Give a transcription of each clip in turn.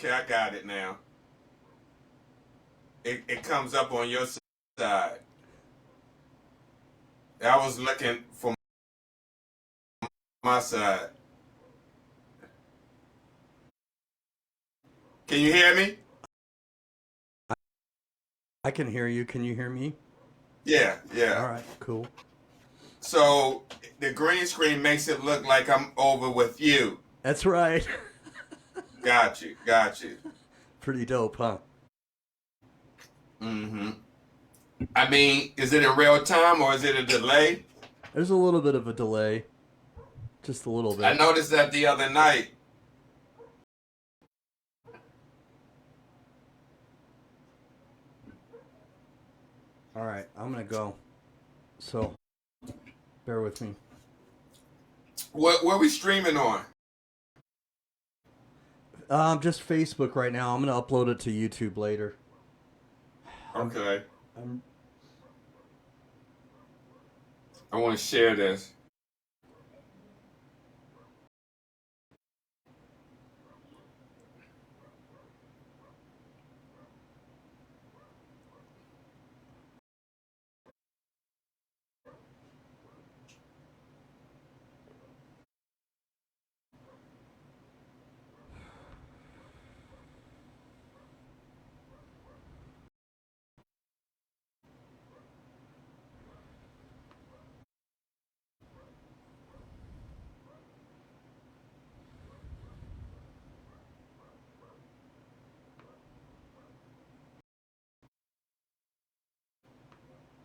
Okay, I got it now. It comes up on your side. I was looking for my side. Can you hear me? I can hear you. Can you hear me? Yeah, All yeah. right, cool. So the green screen makes it look like I'm over with you. That's right. Got you, got you. Pretty dope, huh? Mm-hmm. I mean, is it in real time or is it a delay? There's a little bit of a delay. Just a little I bit. noticed that the other night. All right, I'm going to go. So, bear with me. What we streaming on? Just Facebook right now. I'm going to upload it to YouTube later. I'm, Okay. I'm I want to share this.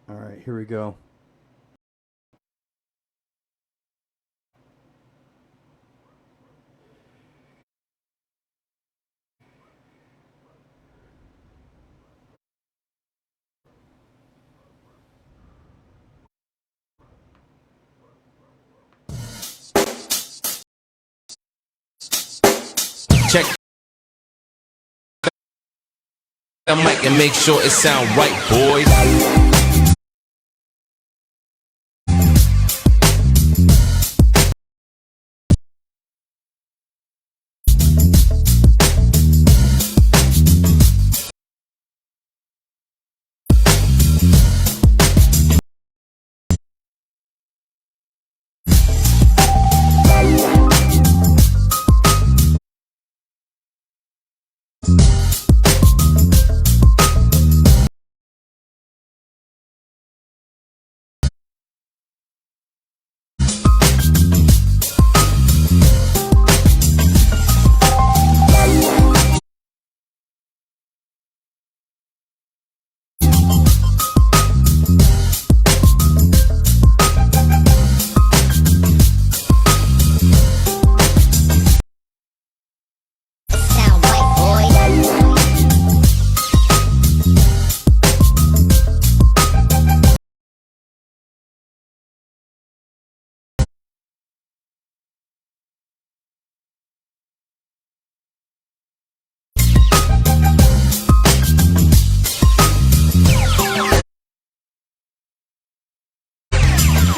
All right, here we go. Check the mic and make sure it sound right, boys. Sound white, boy.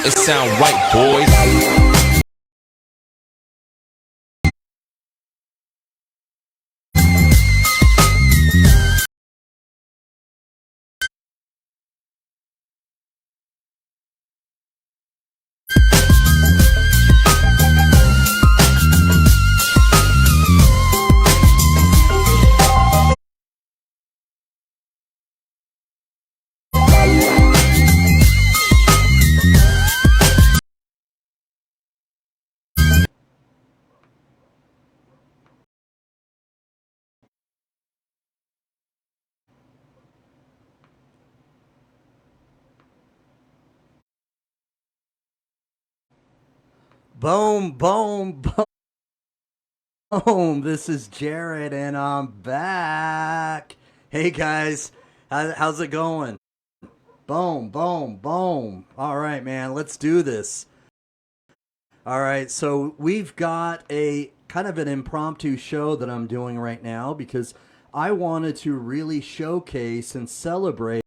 It sound right, boys. Boom, boom, boom. This is Jared, and I'm back. Hey, guys. How's it going? Boom, boom, boom. All right, man. Let's do this. All right, so we've got a kind of an impromptu show that I'm doing right now because I wanted to really showcase and celebrate,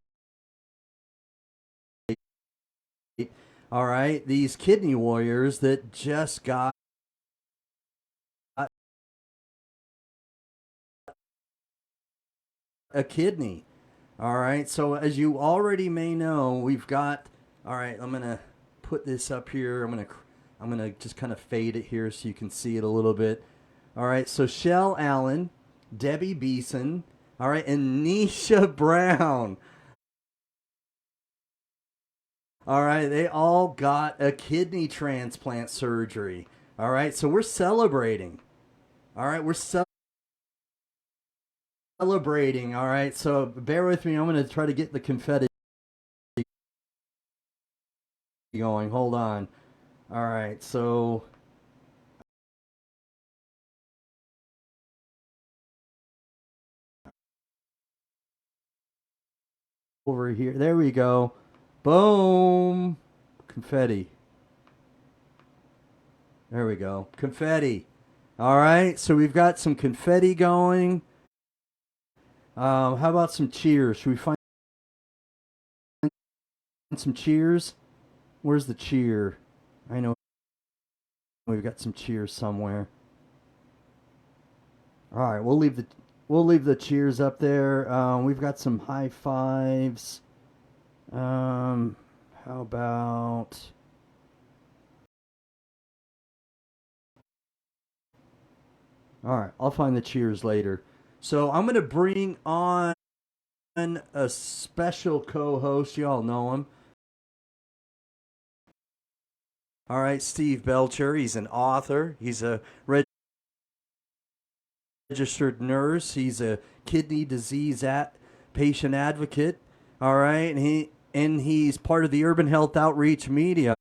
all right, these kidney warriors that just got a kidney. All right. So as you already may know, we've got. All right. I'm gonna put this up here. I'm gonna just kind of fade it here so you can see it a little bit. All right. So Shell Allen, Debbie Beeson. All right, and Nisha Brown. All right, they all got a kidney transplant surgery. All right, so we're celebrating. All right, we're celebrating. All right, so bear with me. I'm going to try to get the confetti going. Hold on. All right, so. Over here. There we go. Boom. Confetti. There we go. Confetti. All right, so we've got some confetti going. How about some cheers? Should we find some cheers? Where's the cheer? I know we've got some cheers somewhere. All right, we'll leave the cheers up there. We've got some high fives. How about? All right, I'll find the cheers later. So I'm gonna bring on a special co-host. Y'all know him. All right, Steve Belcher. He's an author. He's a registered nurse. He's a kidney disease patient advocate. All right, and he's part of the Urban Health Outreach Media.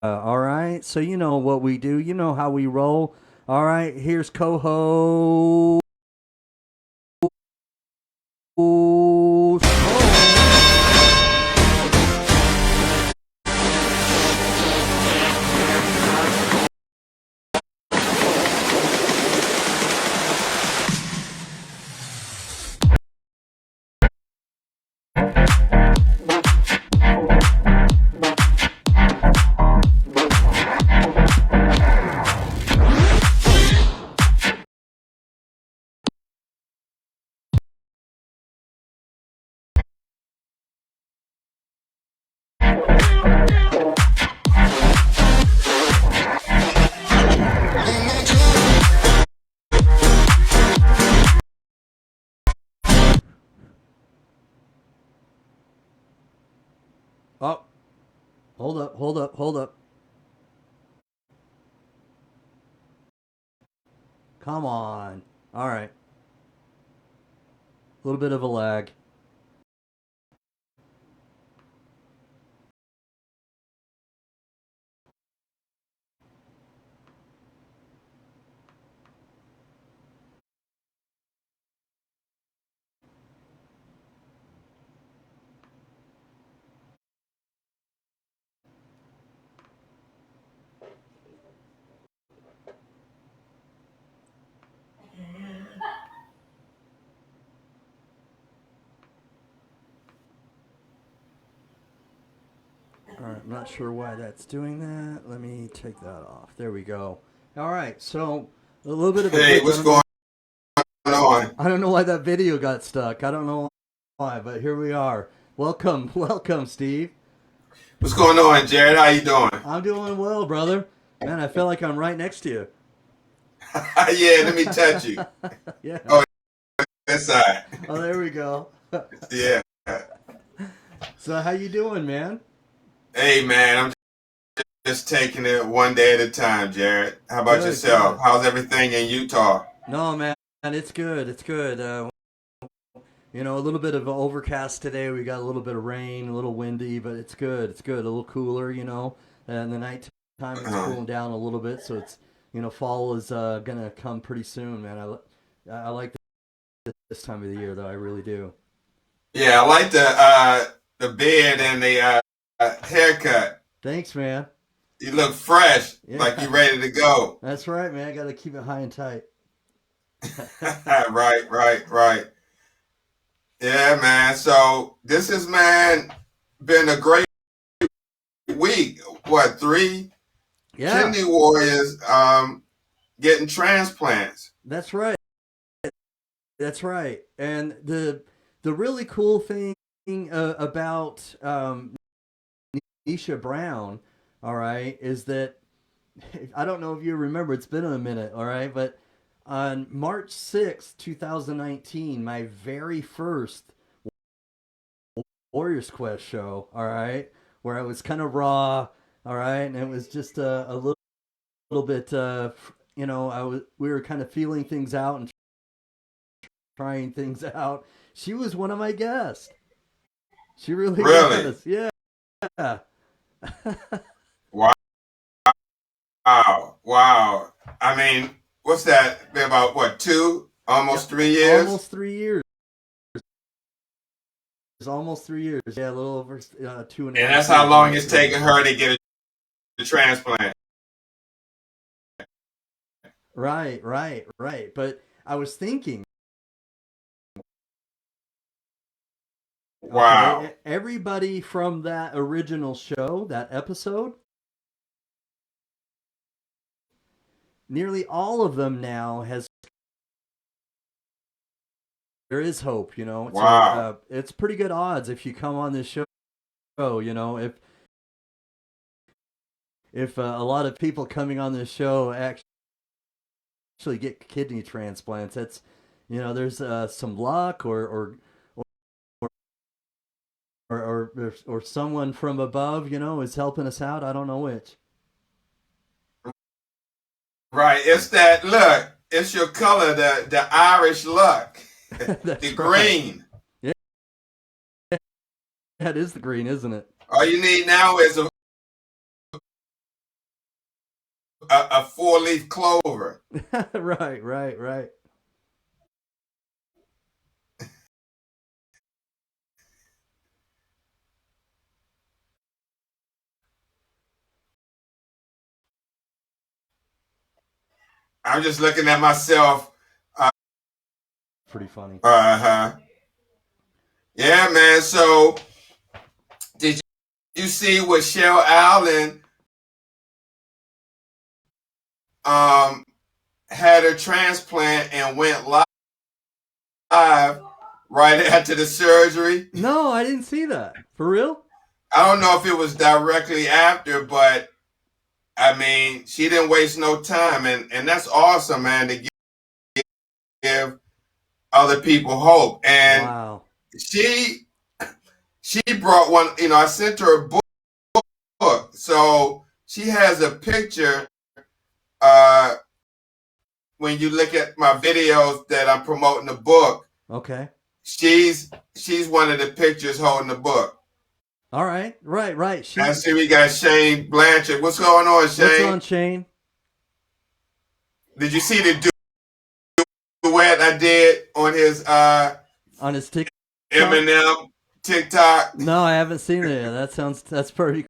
All right, so you know what we do. You know how we roll. All right, here's co-host. Oh, hold up. Come on. All right. A little bit of a lag. All right, I'm not sure why that's doing that. Let me take that off. There we go. All right, so a little bit of a Hey, what's going on? I don't know why that video got stuck. I don't know why, but here we are. Welcome, welcome, Steve. What's going on, Jared? How you doing? I'm doing well, brother. Man, I feel like I'm right next to you. Yeah, let me touch you. Yeah. Oh, this side. Oh, there we go. Yeah. So how you doing, man? Hey, man, I'm just taking it one day at a time, Jared. How about Good, yourself? good. How's everything in Utah? No, man, it's good. It's good. You know, a little bit of overcast today. We got a little bit of rain, a little windy, but it's good. It's good. A little cooler, you know. And the nighttime it's cooling down a little bit, so it's fall is gonna come pretty soon, man. I like this time of the year though. I really do. Yeah, I like the beard and the haircut. Thanks, man. You look fresh, Yeah, like you ready to go. that's right, man. I got to keep it high and tight. Right. Yeah, man. So this has, man, been a great week. What, three Yeah, kidney warriors getting transplants? that's right. That's right. And the the really cool thing about Nisha Brown, all right, is that I don't know if you remember, it's been a minute, all right, but on March 6th, 2019, my very first Warriors Quest show, all right, where I was kind of raw, all right, and it was just a little bit, we were kind of feeling things out and trying things out. She was one of my guests. She really Really? was. Yeah. Wow. Wow. I mean, what's that? Been about what, almost 3 years? Almost 3 years. Almost 3 years. Yeah, a little over 2.5 And that's years. how long it's taken her to get a transplant. Right. But I was thinking, Wow. okay, everybody from that original show, that episode, nearly all of them now there is hope, Wow. So it's pretty good odds if you come on this show, if a lot of people coming on this show actually get kidney transplants, it's there's some luck or someone from above, is helping us out. I don't know which. Right. It's that look. It's your color, the Irish luck. The green. Right. Yeah, that is the green, isn't it? All you need now is a 4-leaf clover. Right. I'm just looking at myself. Pretty funny. Yeah, man. So, did you see what Chele Allen had her transplant and went live right after the surgery? No, I didn't see that. For real? I don't know if it was directly after, but I mean, she didn't waste no time, and that's awesome, man, to give other people hope. And wow. She brought one, I sent her a book. So she has a picture when you look at my videos that I'm promoting the book. Okay. She's one of the pictures holding the book. All right. Right. I see we got Shane Blanchard. What's going on, Shane? What's on, Shane? Did you see the duet I did on his TikTok? Eminem TikTok? No, I haven't seen it yet. That's pretty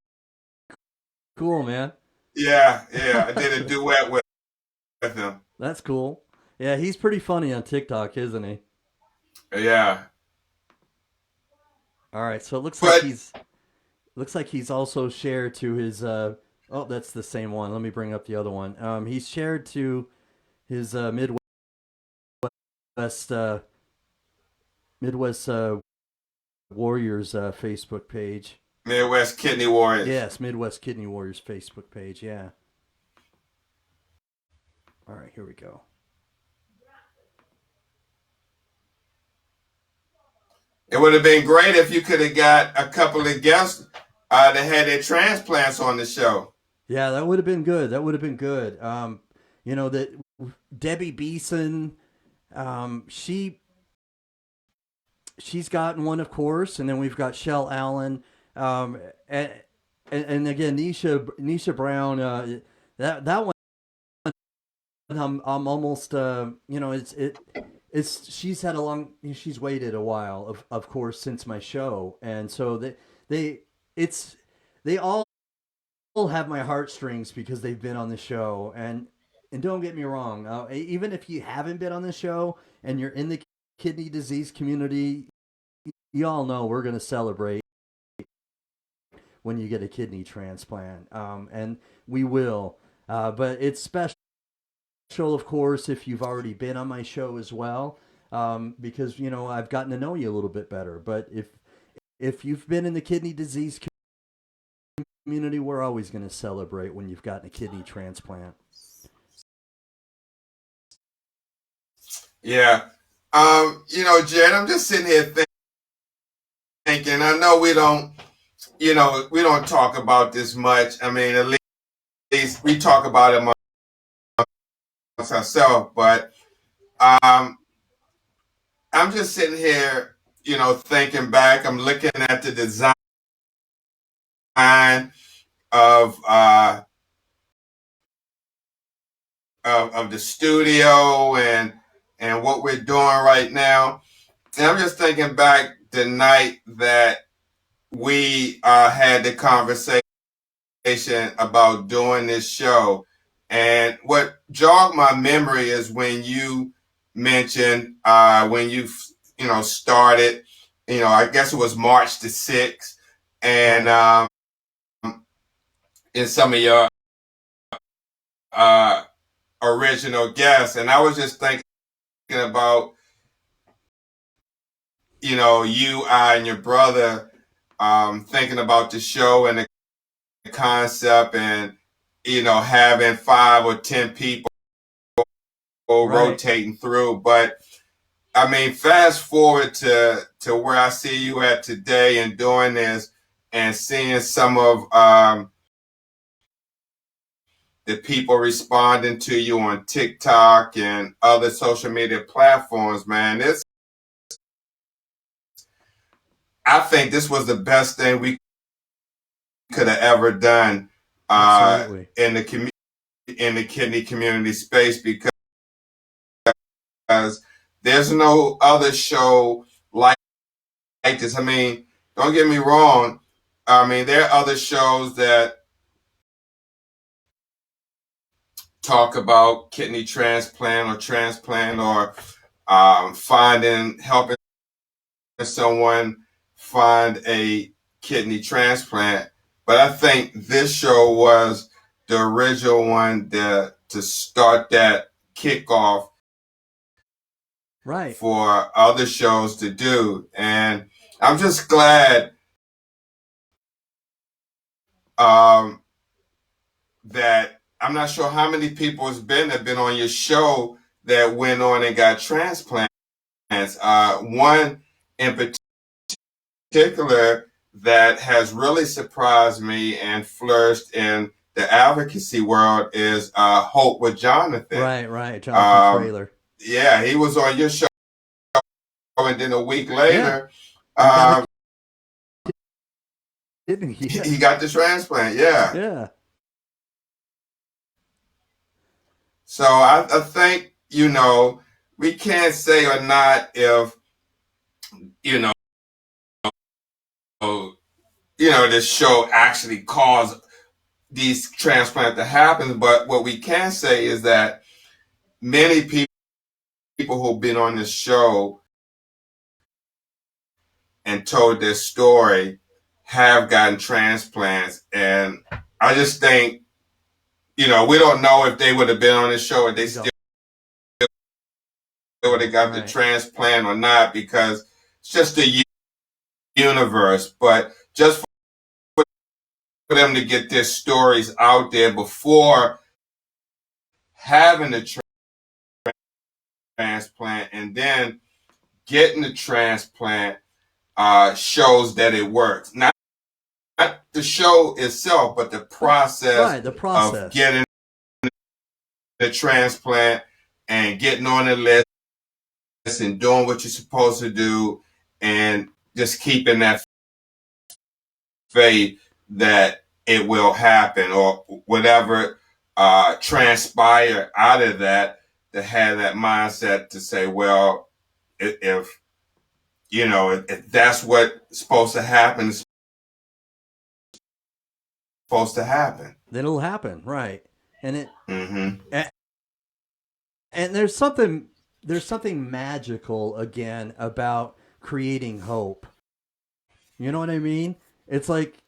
cool, man. Yeah, I did a duet with him. That's cool. Yeah, he's pretty funny on TikTok, isn't he? Yeah. All right, so it looks like he's also shared to his that's the same one. Let me bring up the other one. He's shared to his Midwest Warriors Facebook page. Midwest Kidney Warriors. Yes, Midwest Kidney Warriors Facebook page. Yeah. All right, here we go. It would have been great if you could have got a couple of guests that had their transplants on the show. Yeah, that would have been good. That Debbie Beeson, she's gotten one, of course, and then we've got Chele Allen, and again Nisha Brown. That one, I'm almost she's had she's waited a while, of course, since my show, and so they all have my heartstrings because they've been on the show, and don't get me wrong, even if you haven't been on the show and you're in the kidney disease community, you all know we're going to celebrate when you get a kidney transplant, and we will, but it's special, of course, if you've already been on my show as well. because I've gotten to know you a little bit better. But if you've been in the kidney disease community, we're always going to celebrate when you've gotten a kidney transplant. Yeah. Jed, I'm just sitting here thinking. I know we don't talk about this much. I mean, at least we talk about it amongst ourselves. But um, I'm just sitting here, thinking back. I'm looking at the design of uh, of the studio and what we're doing right now. And I'm just thinking back the night that we had the conversation about doing this show. And what jogged my memory is when you mentioned when you started, I guess it was March the 6th, and in some of your uh, original guests. And I was just thinking about, you, I, and your brother thinking about the show and the concept and, having 5 or 10 people rotating through. But I mean, fast forward to where I see you at today and doing this and seeing some of the people responding to you on TikTok and other social media platforms, man. I think this was the best thing we could have ever done in the kidney community space, because there's no other show like this. I mean, don't get me wrong. I mean, there are other shows that talk about kidney transplant or helping someone find a kidney transplant. But I think this show was the original one to start that kickoff for other shows to do. And I'm just glad that I'm not sure how many people have been on your show that went on and got transplants. One in particular that has really surprised me and flourished in the advocacy world is Hope with Jonathan. Right. Jonathan Trailer. Yeah, he was on your show, and then a week later, he got the transplant. Yeah. So I think, we can't say or not if, this show actually caused these transplants to happen. But what we can say is that many people who've been on this show and told their story have gotten transplants. And I just think, we don't know if they would have been on this show, if they still would have got the transplant or not, because it's just a universe. But just for them to get their stories out there before having the transplant and then getting the transplant shows that it works. Not the show itself, but the process, of getting the transplant and getting on the list and doing what you're supposed to do and just keeping that faith that it will happen or whatever transpire out of that, to have that mindset to say, well, if if that's what's supposed to happen, it's supposed to happen. Then it'll happen, right? And it Mm-hmm. and there's something magical again about creating hope. You know what I mean? It's like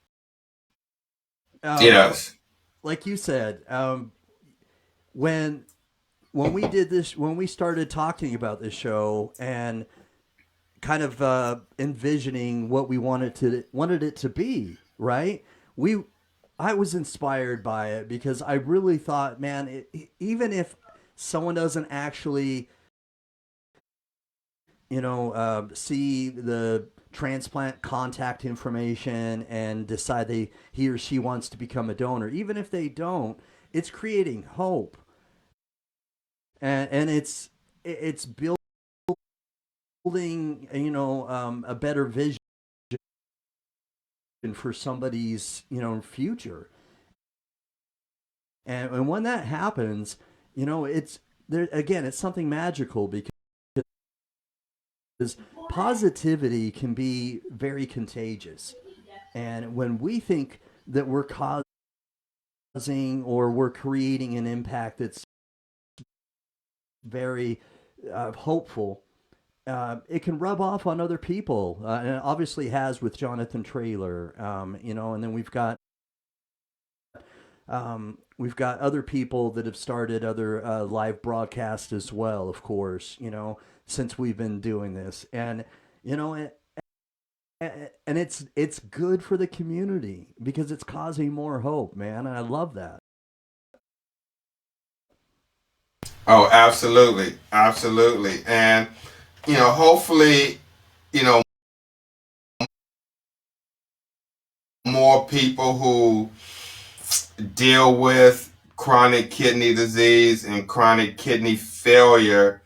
Yes, like you said, when when we did this, when we started talking about this show and kind of envisioning what we wanted it to be, right? We I was inspired by it because I really thought, man, even if someone doesn't actually, see the transplant contact information and decide he or she wants to become a donor, even if they don't, it's creating hope, and it's building, a better vision for somebody's, future. And when that happens, it's there again. It's something magical because positivity can be very contagious. And when we think that we're causing or we're creating an impact that's very hopeful, it can rub off on other people, and it obviously has with Jonathan Traylor. And then we've got other people that have started other live broadcasts as well, of course, since we've been doing this. And, and it's good for the community because it's causing more hope, man. And I love that. Oh, absolutely, absolutely, and hopefully, you know, more people who deal with chronic kidney disease and chronic kidney failure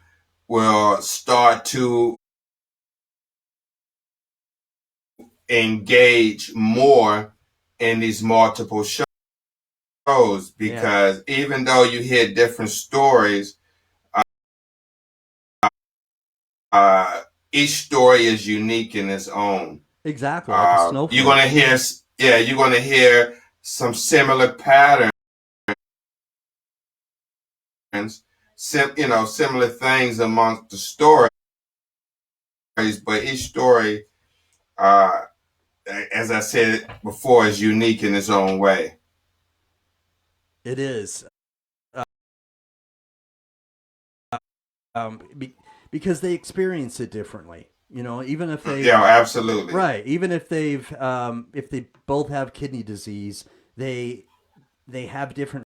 will start to engage more in these multiple shows, because even though you hear different stories, each story is unique in its own. Exactly, like a snowflake. You're gonna hear some similar patterns, similar things amongst the stories, but each story, uh, as I said before, is unique in its own way. It is. Because they experience it differently. Even if they, absolutely, right, even if if they both have kidney disease, they have different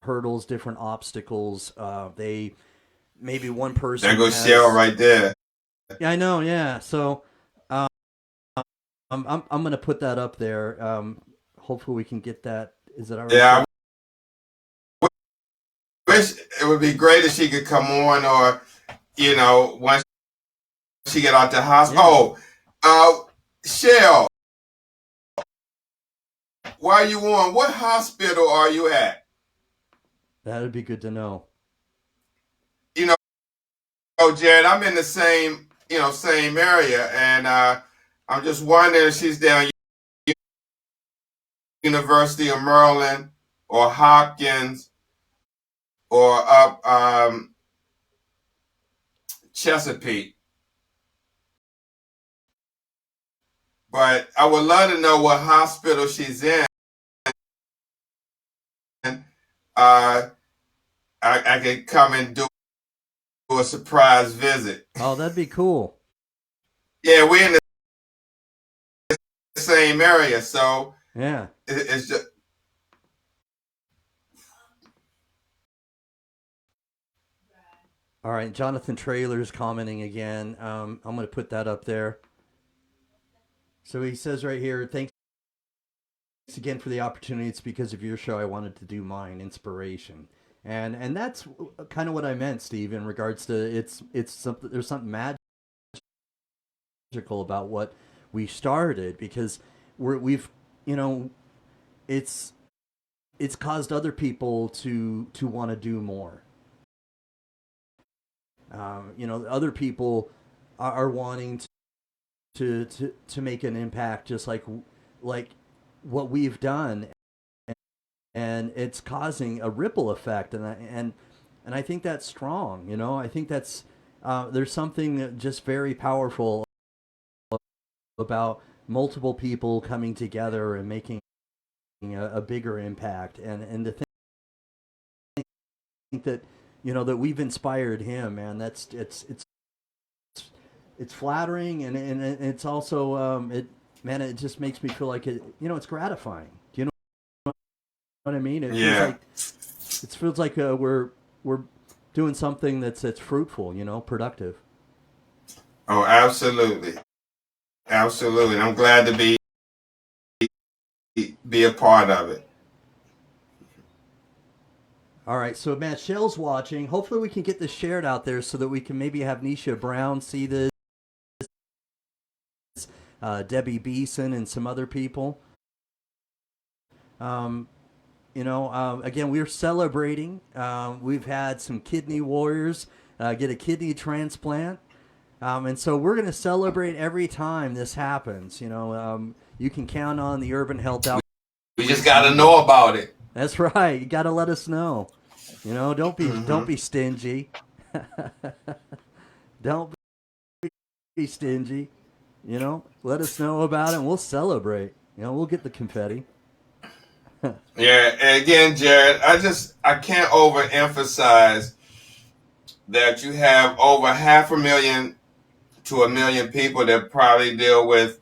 hurdles, different obstacles. They maybe one person. There goes Chele right there. Yeah, I know. Yeah, so I'm gonna put that up there. Hopefully we can get that. Is it all right? Yeah, I wish it would be great if she could come on, or once she get out the hospital. Yeah. Oh, Chele, why are you on? What hospital are you at? That would be good to know. Jared, I'm in the same area, and I'm just wondering if she's down University of Maryland or Hopkins or up Chesapeake. But I would love to know what hospital she's in. I could come and do a surprise visit. Oh, that'd be cool. Yeah, we're in the same area, so yeah, it's just. All right, Jonathan Traylor's commenting again. I'm going to put that up there. So he says right here, thanks again for the opportunity. It's because of your show I wanted to do mine, inspiration. And that's kind of what I meant, Steve, in regards to it's something, there's something magical about what we started, because we've it's caused other people to want to do more. Other people are wanting to make an impact, just like what we've done, and it's causing a ripple effect, and I think that's strong. I think that's there's something just very powerful about multiple people coming together and making a bigger impact, and to think that, that we've inspired him, man. That's it's flattering, and it's also it just makes me feel like it's gratifying. Do you know what I mean? Yeah. It feels like we're doing something that's fruitful, productive. Oh, absolutely. Absolutely. I'm glad to be a part of it. All right, so man, Shell's watching. Hopefully, we can get this shared out there so that we can maybe have Nitia Brown see this, Debbie Beeson, and some other people. Again, we're celebrating. We've had some kidney warriors get a kidney transplant. And so we're going to celebrate every time this happens. You can count on the Urban Health Outreach. We just got to know about it. That's right. You got to let us know. Don't be stingy. Don't be stingy. Let us know about it, and we'll celebrate. We'll get the confetti. Yeah, and again, Jared, I can't overemphasize that you have over 500,000 to 1 million people that probably deal with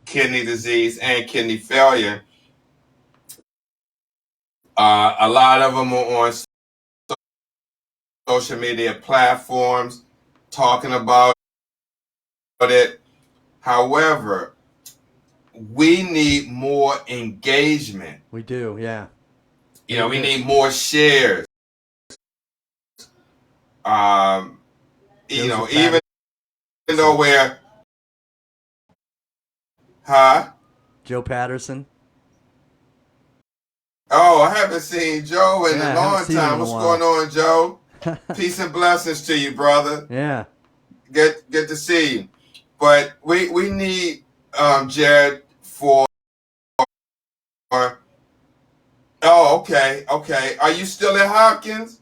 kidney disease and kidney failure. A lot of them are on social media platforms talking about it. However, we need more engagement. We do, yeah. We need more shares. Even though we're, Joe Patterson. Oh, I haven't seen Joe in a long time. What's going on, Joe? Peace and blessings to you, brother. Yeah. Good to see you. But we need Jared for. Oh, okay. Are you still at Hopkins?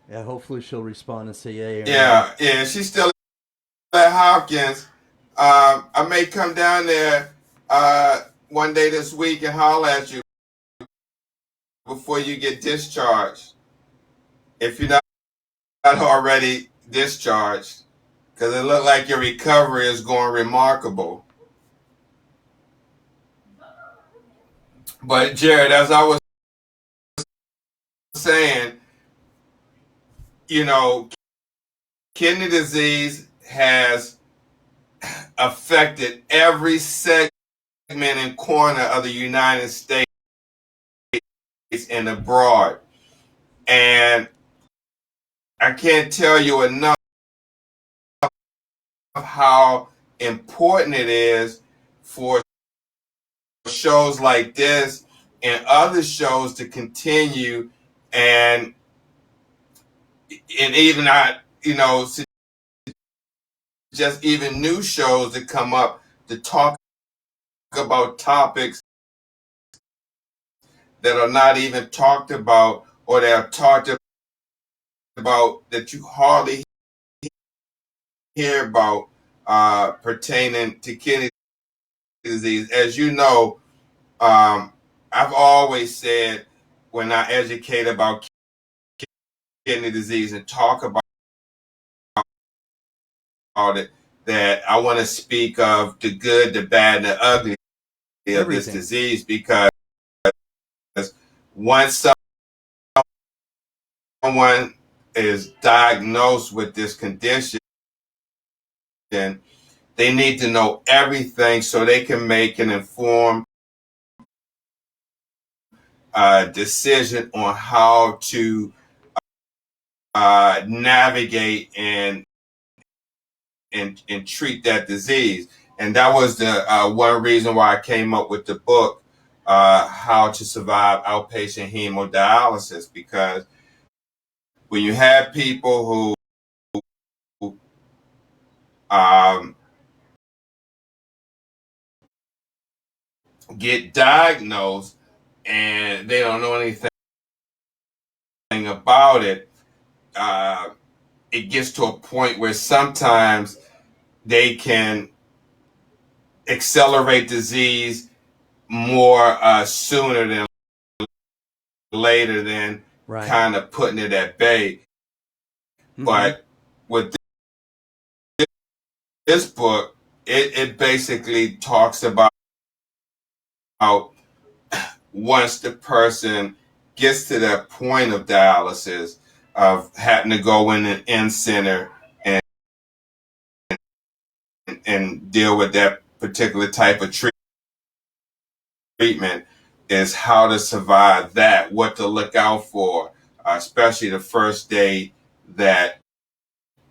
Yeah, hopefully she'll respond and say yay. Yeah, she's still at Hopkins. I may come down there one day this week and holler at you before you get discharged. If you're not already discharged, because it looked like your recovery is going remarkable. But Jared, as I was saying, kidney disease has affected every segment and corner of the United States and abroad. And I can't tell you enough how important it is for shows like this and other shows to continue, and even not, just even new shows that come up to talk about topics that are not even talked about, or that are talked about that you hardly hear about pertaining to kidney disease. As you know, I've always said, when I educate about kidney disease and talk about it, that I want to speak of the good, the bad, and the ugly of this disease, because once someone is diagnosed with this condition, they need to know everything so they can make an informed decision on how to navigate and treat that disease. And that was the one reason why I came up with the book, How to Survive Outpatient Hemodialysis, because when you have people who get diagnosed and they don't know anything about it, it gets to a point where sometimes they can accelerate disease more sooner than later than kind of putting it at bay. But with this book, it basically talks about once the person gets to that point of dialysis, of having to go in an in-center and deal with that particular type of treatment, is how to survive that, what to look out for, especially the first day that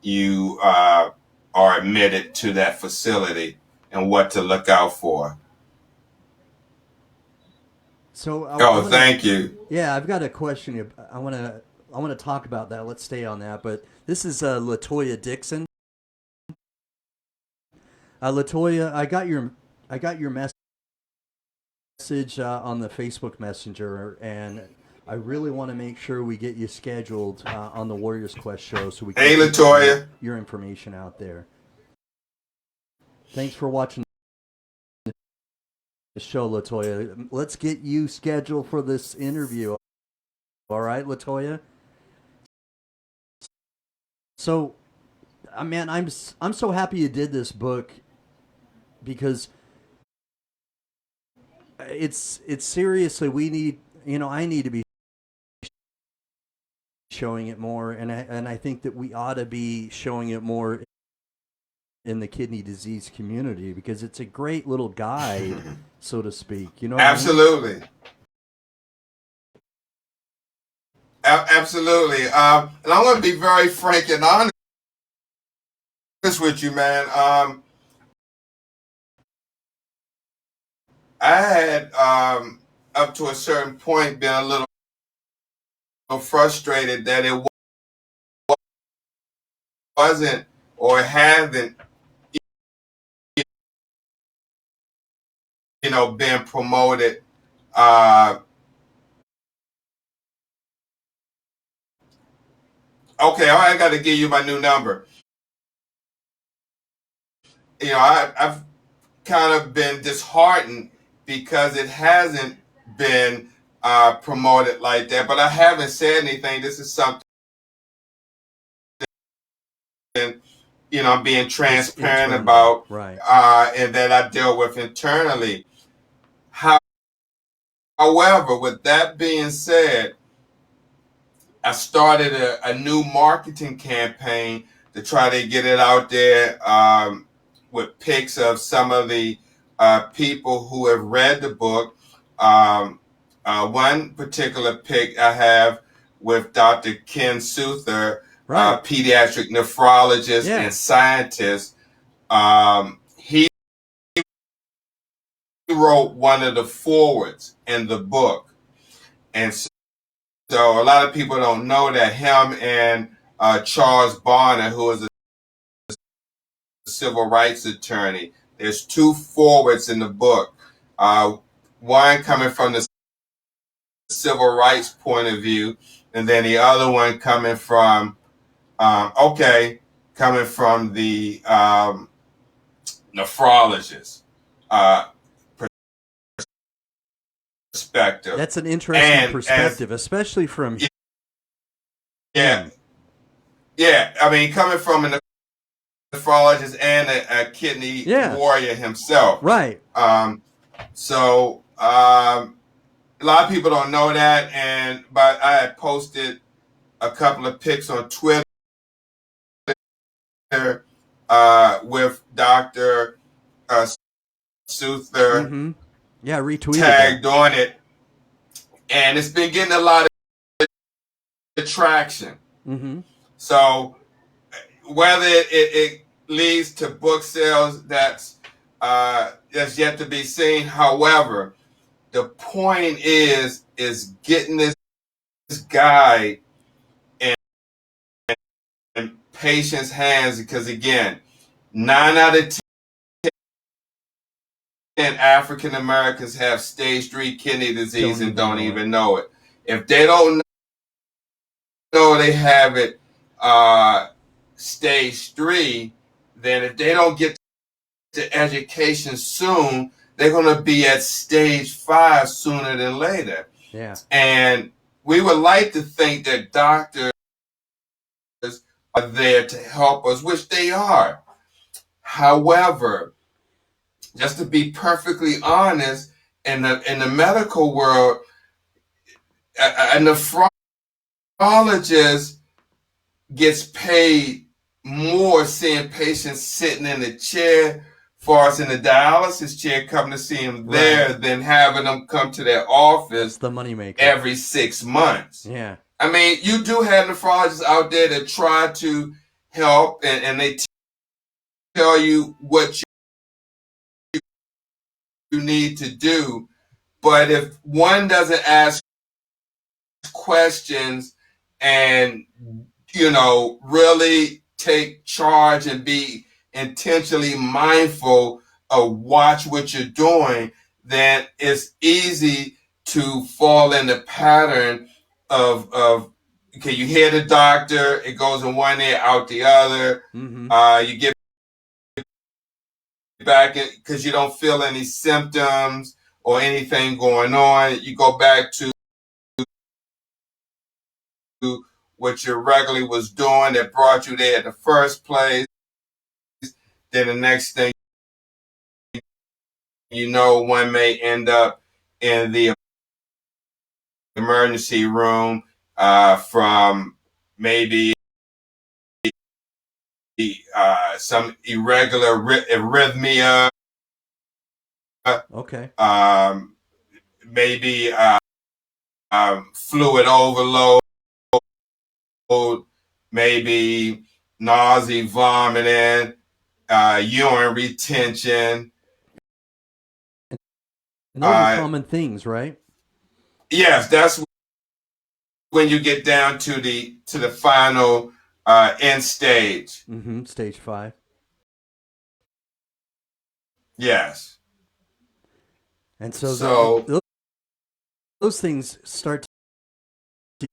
you are admitted to that facility, and what to look out for. So, thank you. Yeah, I've got a question. I want to talk about that. Let's stay on that. But this is Latoya Dixon. Latoya, I got your message on the Facebook Messenger, and I really want to make sure we get you scheduled on the Warriors Quest show so we can Hey, Latoya. Your information out there. Thanks for watching the show, Latoya. Let's get you scheduled for this interview. All right, Latoya. So, man, I'm so happy you did this book, because it's seriously, we need, I need to be showing it more, and I think that we ought to be showing it more in the kidney disease community, because it's a great little guide, so to speak. You know what Absolutely. I mean? Absolutely. And I'm going to be very frank and honest with you, man. I had, up to a certain point, been a little frustrated that it wasn't or haven't, been promoted. Okay, I got to give you my new number. I've kind of been disheartened because it hasn't been promoted like that, but I haven't said anything. This is something, I'm being transparent about, right? And that I deal with internally. However, with that being said, I started a new marketing campaign to try to get it out there, with pics of some of the people who have read the book. One particular pic I have with Dr. Ken Souther, pediatric nephrologist and scientist. He wrote one of the forwards in the book. And so a lot of people don't know that him and Charles Bonner, who is a civil rights attorney, there's two forwards in the book. One coming from the civil rights point of view, and then the other one coming from, coming from the nephrologist perspective. That's an interesting perspective, especially from yeah. I mean, coming from a nephrologist and a kidney warrior himself, right? So a lot of people don't know that, but I had posted a couple of pics on Twitter with Dr. Souther, retweeted tagged on it, and it's been getting a lot of traction. So whether it leads to book sales, that's yet to be seen. However, the point is getting this guide in patients' hands, because again, 9 out of 10 African Americans have stage 3 kidney disease and don't even know it. If they don't know they have it stage 3, then if they don't get to education soon, they're going to be at stage 5 sooner than later. Yeah. And we would like to think that doctors are there to help us, which they are. However, just to be perfectly honest, in the medical world, a nephrologist gets paid more seeing patients sitting in the chair, far as in the dialysis chair, coming to see them there, Right. than having them come to their office It's the moneymaker. every 6 months. Yeah. I mean, you do have nephrologists out there that try to help, and they tell you what you need to do. But if one doesn't ask questions and, really take charge and be intentionally mindful of watch what you're doing, then it's easy to fall in the pattern of okay, you hear the doctor, it goes in one ear, out the other. Mm-hmm. You get back because you don't feel any symptoms or anything going on. You go back to what you regularly was doing that brought you there in the first place. Then the next thing you know, one may end up in the emergency room from maybe some irregular arrhythmia, Okay. maybe fluid overload, maybe nausea, vomiting, urine retention. And those are common things, right? Yes, that's when you get down to the final end stage. Mm-hmm. Stage 5. Yes. And so So those things start to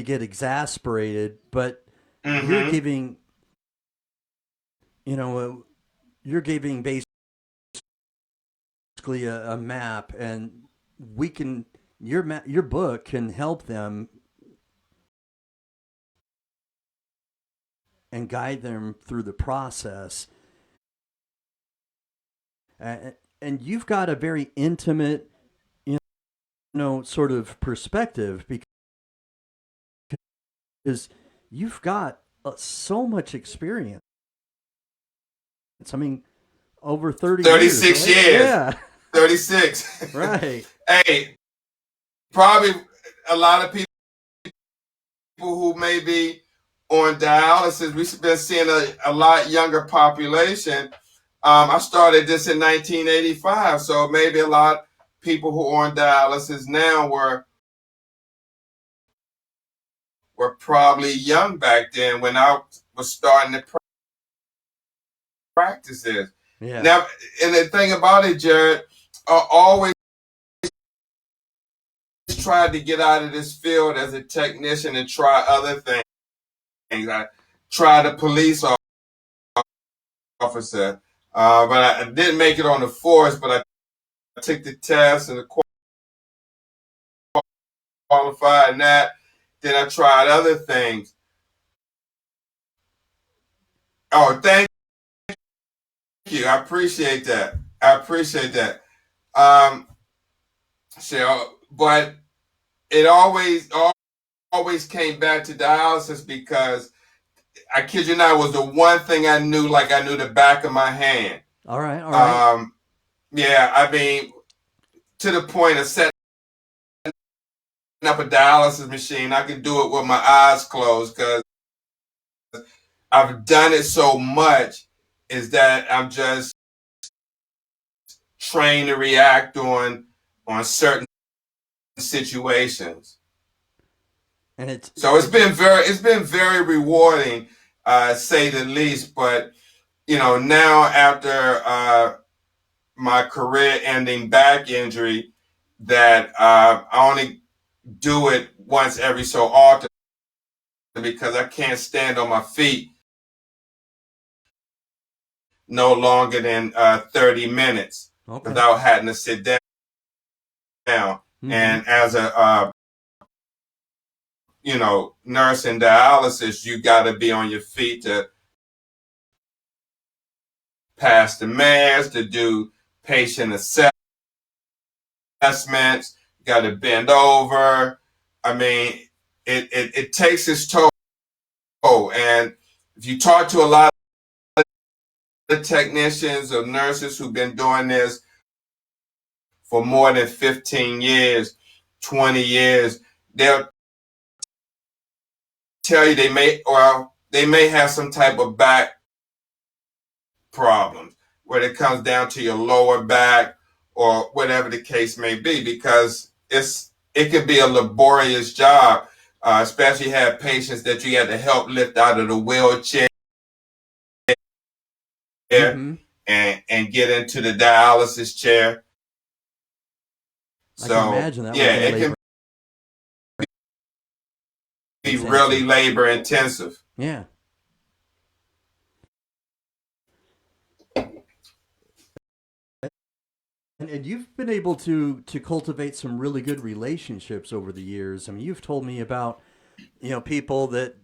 get exasperated, but you're giving, you're giving basically a map, and we can your book can help them and guide them through the process. And you've got a very intimate, sort of perspective because you've got so much experience. I mean, over 36 years. Right? years. Yeah. 36. Right. Hey, probably a lot of people who may be on dialysis, we've been seeing a lot younger population. I started this in 1985, so maybe a lot of people who are on dialysis now were probably young back then when I was starting to practice this. Yeah. Now, and the thing about it, Jared, I always tried to get out of this field as a technician and try other things. I tried a police officer, but I didn't make it on the force, but I took the test and qualified in that. Then I tried other things. Oh, thank you. I appreciate that. Um, so, but it always came back to dialysis because I kid you not, it was the one thing I knew, like I knew the back of my hand. All right. Yeah, I mean, to the point of setting up a dialysis machine, I can do it with my eyes closed because I've done it so much. Is that I'm just trained to react on certain situations. And it's been very rewarding, say the least. But now after my career-ending back injury, that I only do it once every so often because I can't stand on my feet no longer than 30 minutes without having to sit down. And as a nurse in dialysis, you got to be on your feet to pass the meds, to do patient assessments. You got to bend over. I mean, it takes its toll. And if you talk to a lot of technicians or nurses who've been doing this for more than 15 years, 20 years, they'll tell you they may have some type of back problems where it comes down to your lower back or whatever the case may be, because it could be a laborious job, especially have patients that you had to help lift out of the wheelchair and get into the dialysis chair. So I can imagine that. Yeah, it can be really labor intensive. Yeah. And you've been able to cultivate some really good relationships over the years. I mean, you've told me about, people that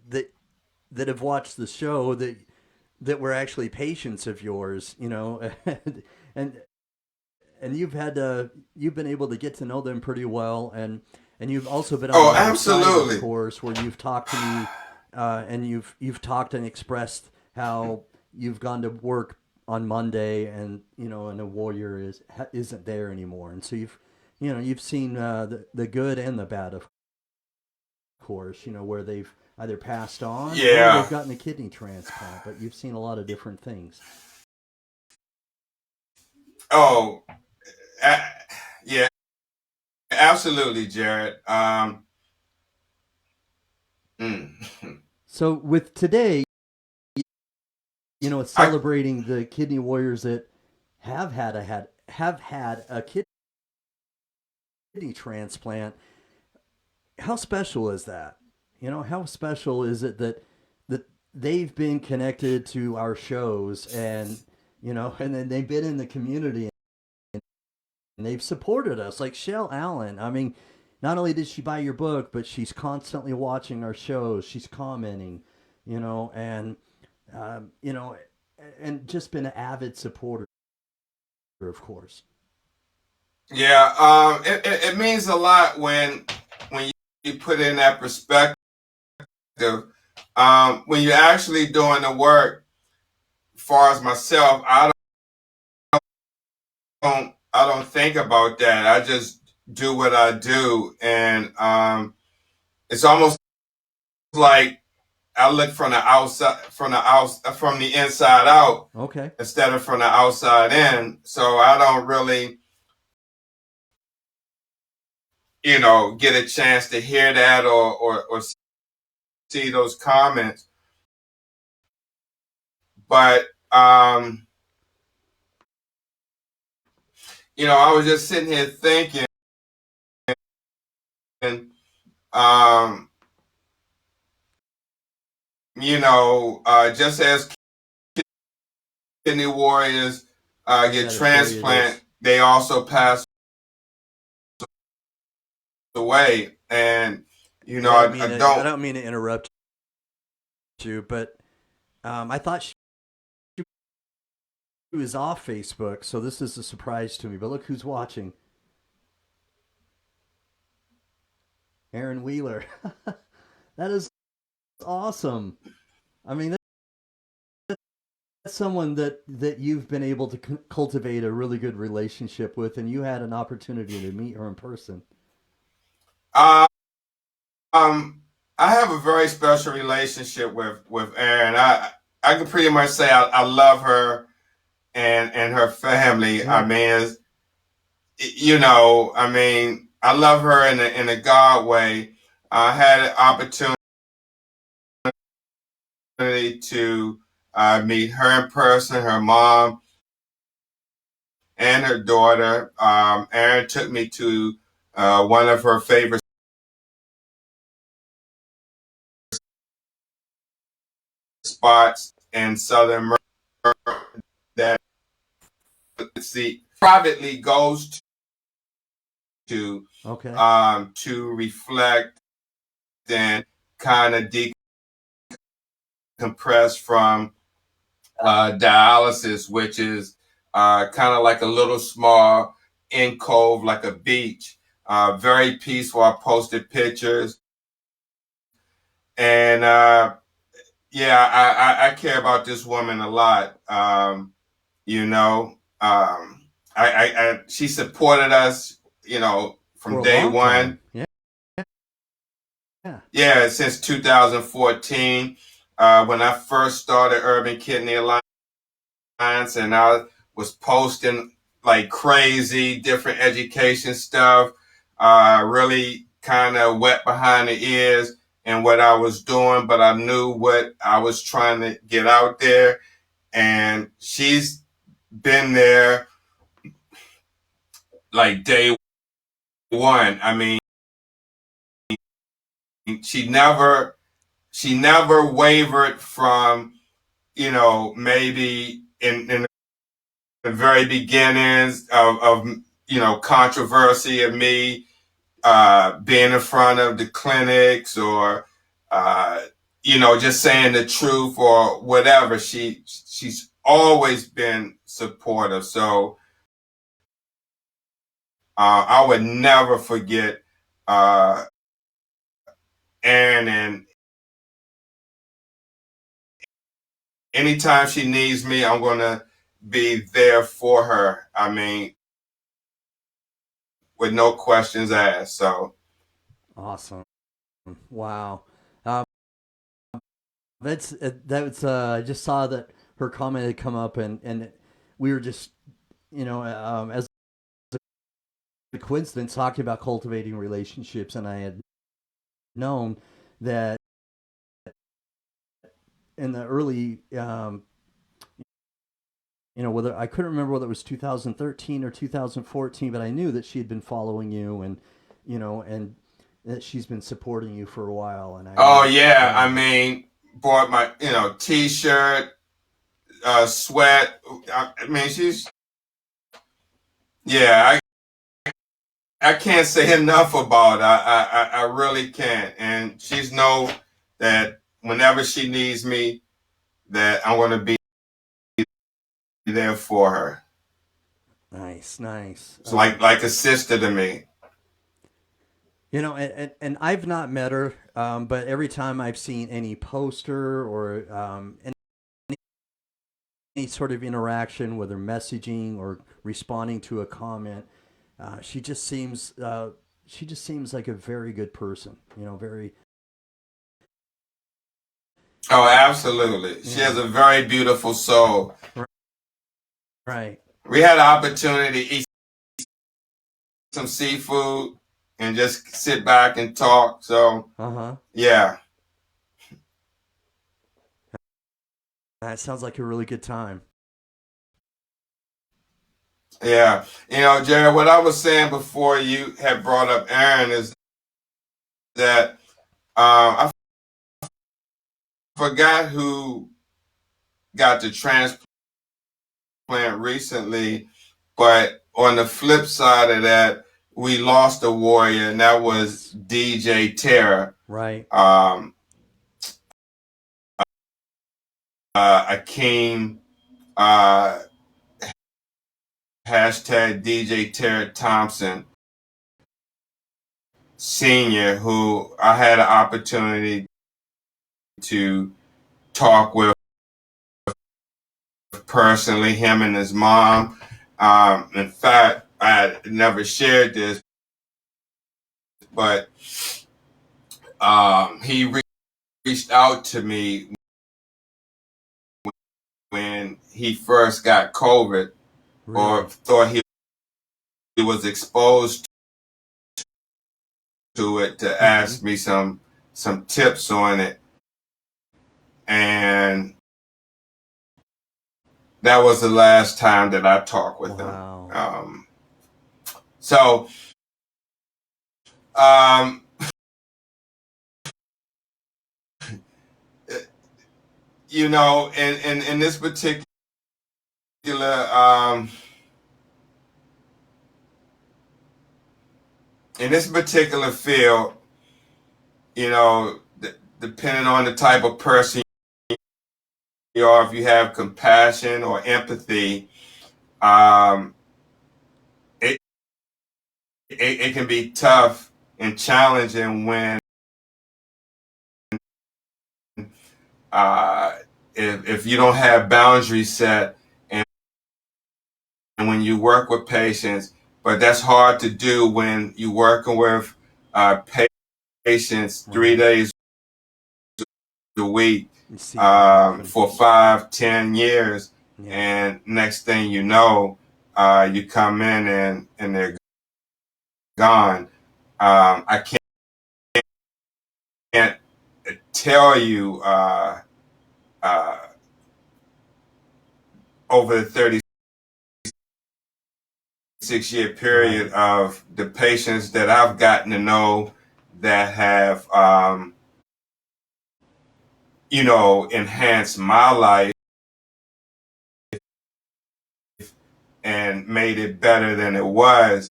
have watched the show that were actually patients of yours, and you've been able to get to know them pretty well, and you've also been on the other side, of course, where you've talked to me, and you've talked and expressed how you've gone to work on Monday, and and a warrior isn't there anymore, and so you've seen the good and the bad, of course, where they've either passed on or they've gotten a kidney transplant, but you've seen a lot of different things. Oh, yeah, absolutely, Jared. So with today, it's celebrating the kidney warriors that have had a kidney transplant. How special is that? How special is it that they've been connected to our shows, and and then they've been in the community and they've supported us, like Chele Allen. I mean, not only did she buy your book, but she's constantly watching our shows. She's commenting, and and just been an avid supporter, of course. Yeah, it means a lot when you put in that perspective. When you're actually doing the work, as far as myself, I don't think about that. I just do what I do, and it's almost like I look from the inside out, instead of from the outside in. So I don't really, get a chance to hear that or see those comments. But I was just sitting here thinking, um, just as kidney warriors get transplant, they also pass away. And I don't mean to interrupt you, but I thought she was off Facebook, so this is a surprise to me. But look who's watching. Aaron Wheeler. That is awesome. I mean, that's someone that you've been able to cultivate a really good relationship with, and you had an opportunity to meet her in person. I have a very special relationship with Erin. I can pretty much say I love her and her family. I mean, I love her in a God way. I had an opportunity to meet her in person, her mom and her daughter. Erin took me to one of her favorite spots in Southern Maryland see privately goes Okay. to reflect and kind of decompress from dialysis, which is kind of like a little small in cove, like a beach. Very peaceful. I posted pictures, and yeah, I care about this woman a lot. You know, she supported us, For from a day long one. time. Yeah. Yeah. Yeah, since 2014, when I first started Urban Kidney Alliance, and I was posting like crazy, different education stuff, really kind of wet behind the ears and what I was doing, but I knew what I was trying to get out there. And she's been there like day one. I mean, she never wavered from, maybe in the very beginnings of controversy of me being in front of the clinics, or just saying the truth or whatever. She's always been supportive. So I would never forget uh, Erin, and anytime she needs me, I'm gonna be there for her. I mean, with no questions asked. So Awesome. Wow. Um, that's I just saw that her comment had come up, and we were just as a coincidence talking about cultivating relationships, and I had known that in the early whether I couldn't remember whether it was 2013 or 2014, but I knew that she had been following you, and that she's been supporting you for a while. And I oh knew, yeah, I mean, bought my t-shirt, sweat. I mean, yeah. I can't say enough about her. I really can't, and she's know that whenever she needs me, that I'm gonna be there for her. nice, nice. It's like a sister to me. And I've not met her, but every time I've seen any poster or any sort of interaction, whether messaging or responding to a comment, she just seems like a very good person. Very. Oh, absolutely. She has a very beautiful soul. Right. We had an opportunity to eat some seafood and just sit back and talk. So, yeah. That sounds like a really good time. Yeah. Jared, what I was saying before you had brought up Aaron is that I forgot who got the transplant recently, but on the flip side of that, we lost a warrior, and that was DJ Terror. Right. Akeem, uh, hashtag DJ Terror Thompson Senior, who I had an opportunity to talk with personally, him and his mom. In fact, I had never shared this, but he reached out to me when he first got COVID, or thought he was exposed to it, to ask me some tips on it. And that was the last time that I talked with him. So, in this particular in this particular field, depending on the type of person you are, if you have compassion or empathy, um, it, it can be tough and challenging when uh, if you don't have boundaries set and when you work with patients, but that's hard to do when you're working with patients 3 days a week You see them often. for 5, 10 years, Yeah. and next thing you know, you come in and they're gone. I can't tell you uh, over the 36-year period of the patients that I've gotten to know that have enhanced my life and made it better than it was.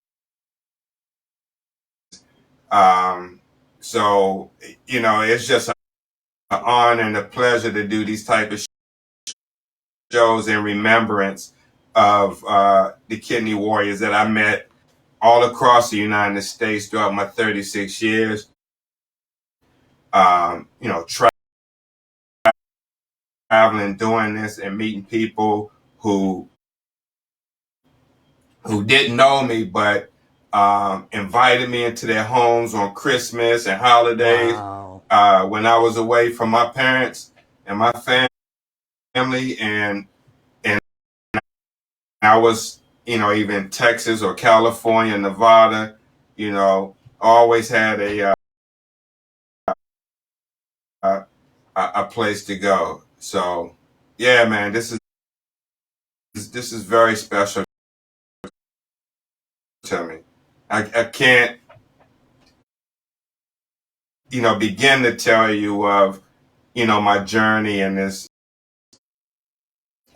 Um, so, it's just an honor and a pleasure to do these type of shows in remembrance of the kidney warriors that I met all across the United States throughout my 36 years. Traveling, doing this, and meeting people who didn't know me, but invited me into their homes on Christmas and holidays. Wow. When I was away from my parents and my family, and I was, even Texas or California, Nevada, always had a place to go. So, yeah, man, this is very special to me. I can't, begin to tell you of, my journey in this,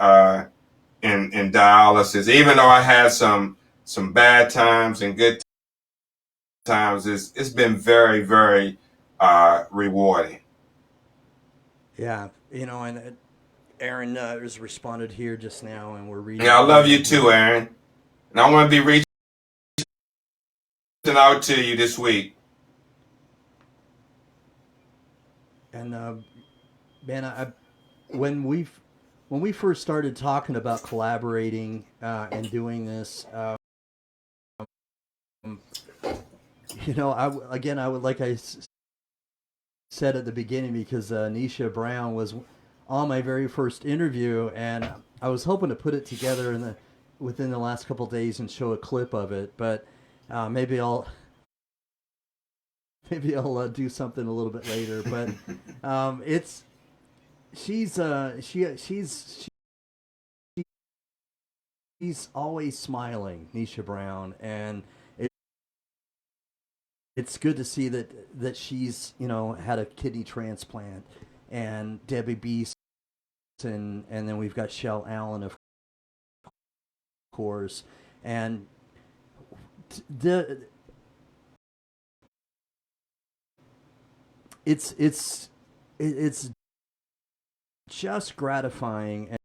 in dialysis. Even though I had some bad times and good times, it's been very, very rewarding. Yeah, and Aaron has responded here just now, and we're reading. Yeah, I love you too, Aaron. And I want to be reaching out to you this week. And man, when we first started talking about collaborating and doing this, I would, like I said at the beginning, because Nisha Brown was on my very first interview, and I was hoping to put it together within the last couple of days and show a clip of it, but maybe I'll do something a little bit later. But she's always smiling, Nisha Brown, and it's good to see that she's had a kidney transplant, and Debbie Beeson, and then we've got Chele Allen, of course, and the it's just gratifying,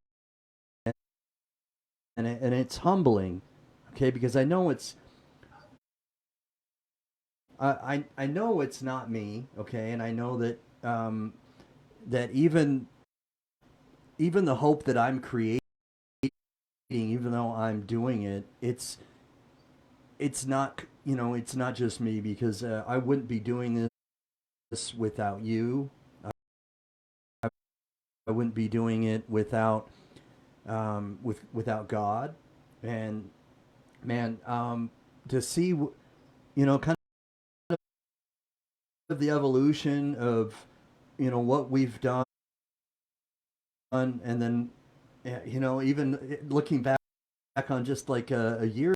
and it's humbling, okay, because I know I know it's not me, okay, and I know that that even the hope that I'm creating, even though I'm doing it, it's not it's not just me, because I wouldn't be doing this without you. I wouldn't be doing it without without God, and man, to see kind of the evolution of what we've done, and then even looking back on just like a year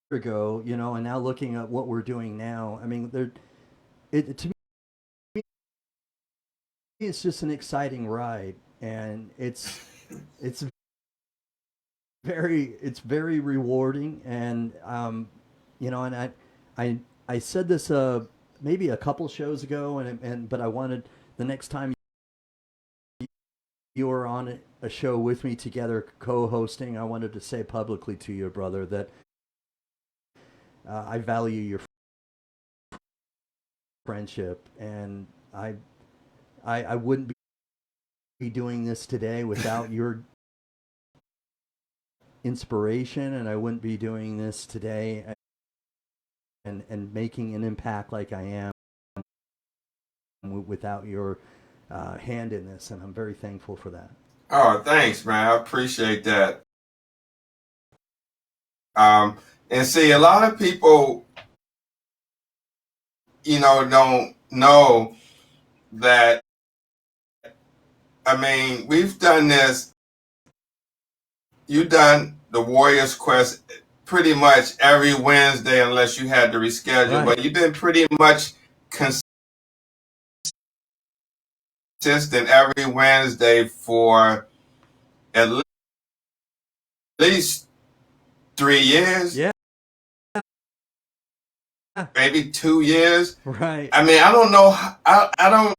ago, and now looking at what we're doing now. I mean, to me, it's just an exciting ride, and it's it's very rewarding, and and I said this maybe a couple shows ago, but I wanted the next time you were on a show with me together, co-hosting, I wanted to say publicly to you, brother, that I value your friendship, and I wouldn't be doing this today without your inspiration, and I wouldn't be doing this today and making an impact like I am without your hand in this, and I'm very thankful for that. Oh, thanks, man. I appreciate that. And see, a lot of people, don't know that. I mean, we've done this. You've done the Warriors Quest pretty much every Wednesday, unless you had to reschedule. Right. But you've been pretty much consistent every Wednesday for at least 3 years. Yeah. Maybe 2 years. Right. I mean, I don't know. I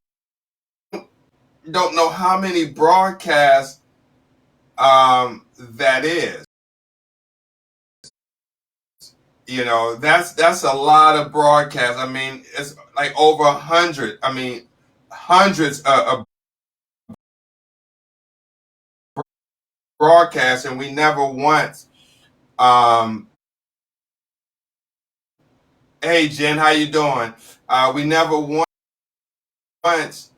don't know how many broadcasts that is. That's a lot of broadcasts. I mean, it's like over 100. I mean, hundreds of broadcasts, and we never once. Hey, Jen, how you doing? We never once,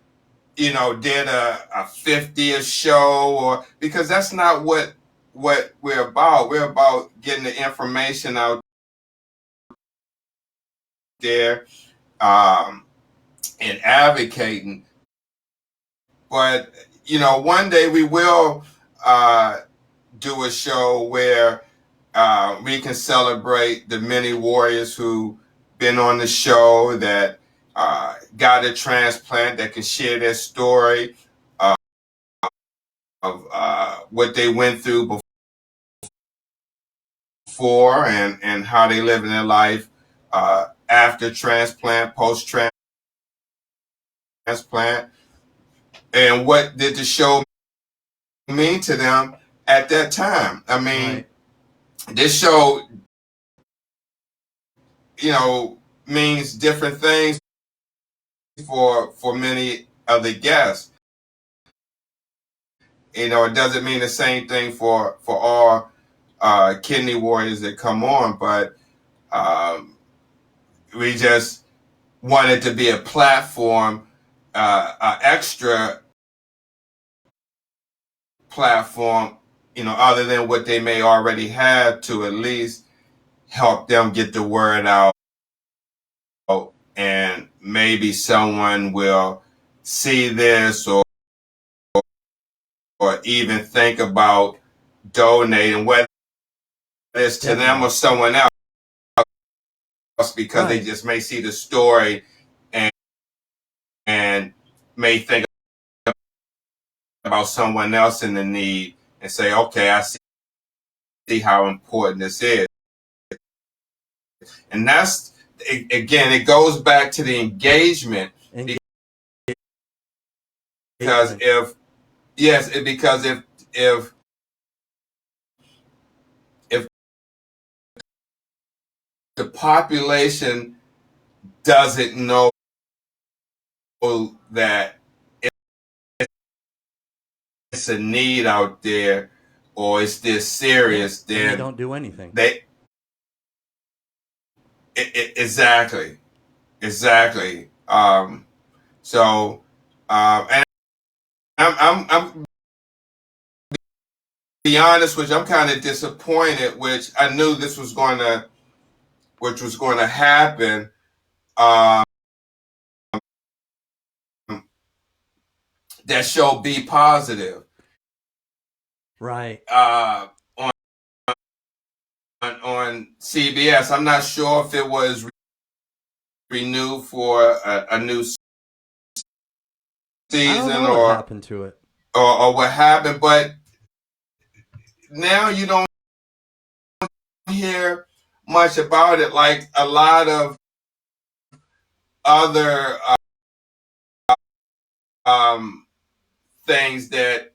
did a 50th show, because that's not what we're about. We're about getting the information out there, and advocating. But one day we will do a show where we can celebrate the many warriors who been on the show that got a transplant, that can share their story of what they went through before, and how they live in their life after transplant, post transplant, and what did the show mean to them at that time. I mean, Right. This show, means different things for many of the guests. It doesn't mean the same thing for all kidney warriors that come on, but we just wanted to be a platform, an extra platform, other than what they may already have, to at least help them get the word out, and maybe someone will see this, or even think about donating, whether it's to them or someone else, because they just may see the story and may think about someone else in the need and say, okay, I see how important this is. And that's, again, it goes back to the engagement. Because if the population doesn't know that it's a need out there, or it's this serious, then they don't do anything. Exactly. So, and I'm be honest with you, I'm kind of disappointed, which I knew this was going to happen. That show Be Positive, right? On CBS. I'm not sure if it was renewed for a new season, I don't know what happened to it, or what happened, but now you don't hear much about it like a lot of other um, things that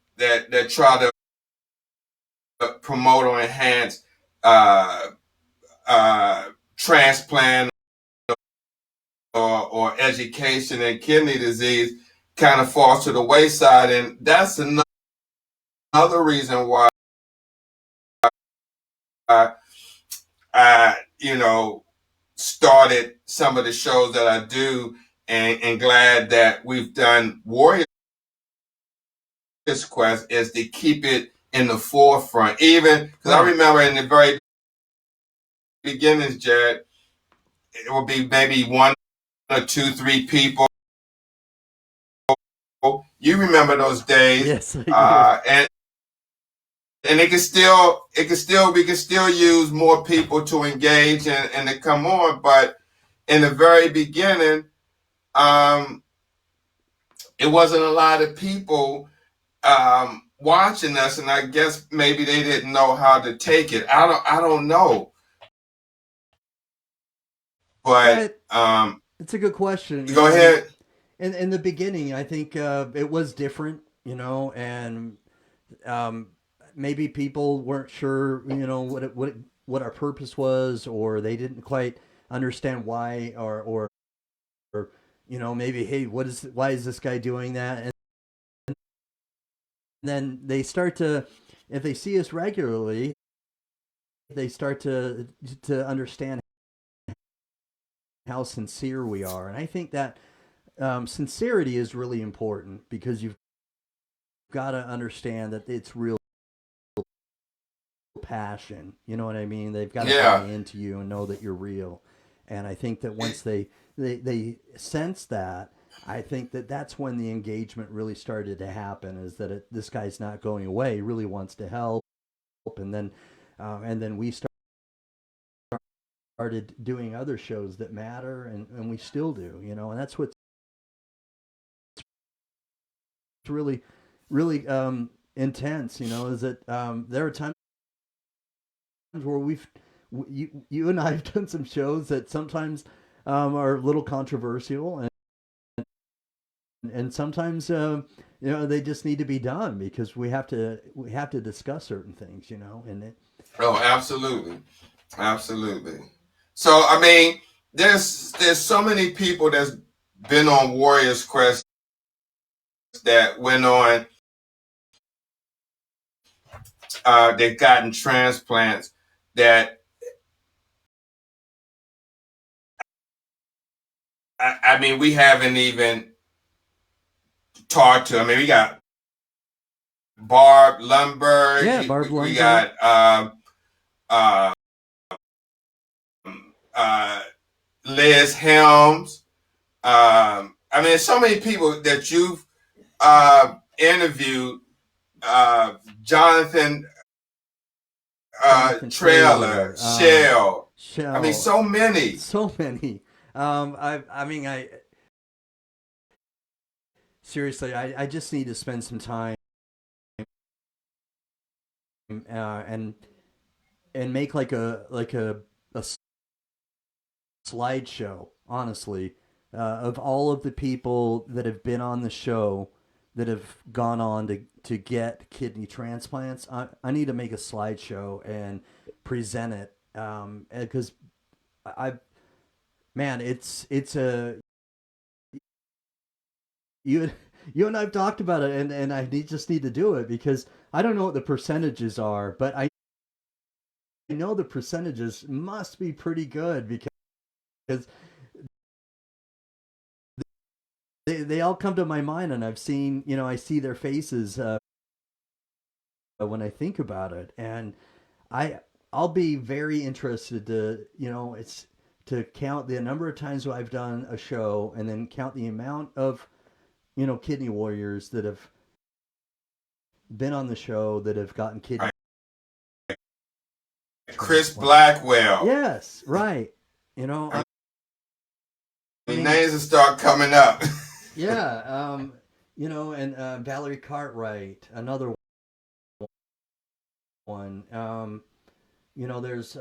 try to promote or enhance uh, transplant or education in kidney disease kind of falls to the wayside, and that's another reason why I started some of the shows that I do, and glad that we've done Warriors Quest is to keep it in the forefront. Even because I remember in the very beginnings, Jared, it would be maybe one or two, three people. You remember those days? Yes, I do. And we can still use more people to engage and to come on. But in the very beginning, um, it wasn't a lot of people watching us, and I guess maybe they didn't know how to take it. I don't know, but It's a good question. go ahead. In the beginning, I think it was different, and maybe people weren't sure, what our purpose was, or they didn't quite understand why, or maybe, hey, why is this guy doing that? And then they start to, if they see us regularly, they start to understand how sincere we are, and I think that sincerity is really important because you've got to understand that it's real passion. You know what I mean? They've got to buy into you and know that you're real. And I think that once they sense that, I think that that's when the engagement really started to happen. Is that this guy's not going away? He really wants to help, and then we started doing other shows that matter, and we still do. And that's what's really really intense. Is that there are times where you and I have done some shows that sometimes are a little controversial, and sometimes they just need to be done because we have to discuss certain things, Oh, absolutely, absolutely. So I mean, there's so many people that's been on Warriors Quest that went on. They've gotten transplants that I mean we haven't even talked to. I mean we got Barb Lundberg. Yeah, Barb Lundberg. We got uh, uh, Liz Helms. I mean, so many people that you've interviewed. Jonathan Trailer, Chele. I mean, so many. So many. I mean, seriously, I just need to spend some time and make like a slideshow, honestly, of all of the people that have been on the show that have gone on to get kidney transplants. I need to make a slideshow and present it because I man, it's a you you and I've talked about it, and just need to do it because I don't know what the percentages are, but I know the percentages must be pretty good because they all come to my mind, and I've seen, I see their faces when I think about it, and I'll be very interested to, it's to count the number of times I've done a show and then count the amount of, kidney warriors that have been on the show that have gotten kidney. Chris Blackwell. Yes, right. I mean, names will start coming up. Yeah, and Valerie Cartwright, another one. There's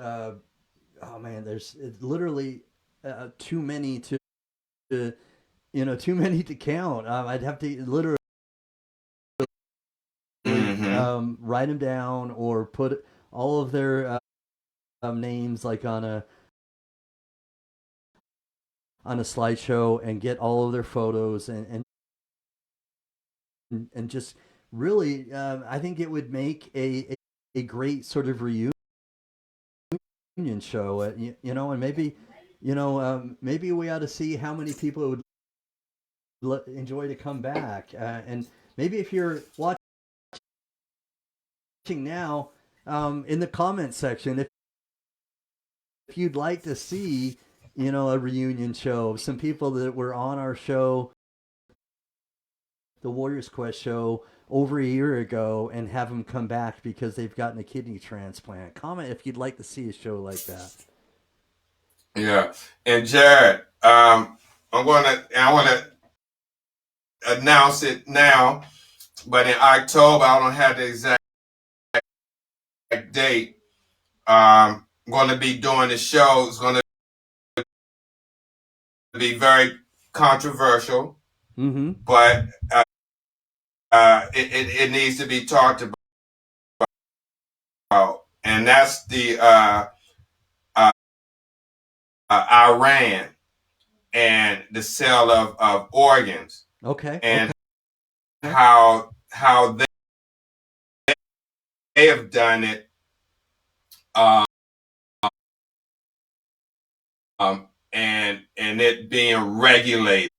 oh man, there's literally too many to too many to count. I'd have to literally Mm-hmm. write them down or put all of their names like on a slideshow and get all of their photos and just really, I think it would make a great sort of reunion show. And maybe, maybe we ought to see how many people would enjoy to come back. And maybe if you're watching now, in the comment section, if you'd like to see, a reunion show, some people that were on our show, the Warriors Quest show, over a year ago, and have them come back because they've gotten a kidney transplant. Comment if you'd like to see a show like that. Yeah. And Jared, I want to announce it now, but in October, I don't have the exact date. I'm going to be doing the show. It's going to be very controversial, but it needs to be talked about, and that's the Iran and the sale of organs. Okay. And how they have done it, and it being regulated.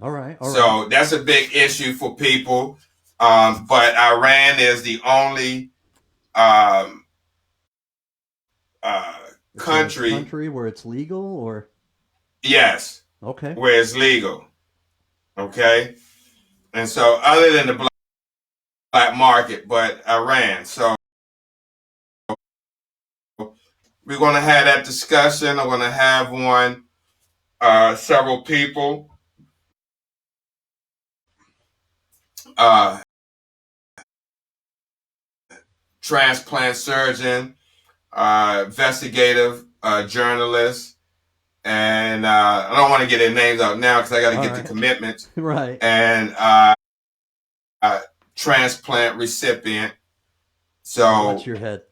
All right. So that's a big issue for people. But Iran is the only country where it's legal, or yes, okay, where it's legal. Okay, and so other than the black market, but Iran. So we're going to have that discussion. I'm going to have one. Several people. Transplant surgeon, investigative journalist, and I don't want to get their names out now because I got to get the commitments. Right. And transplant recipient. So watch your head.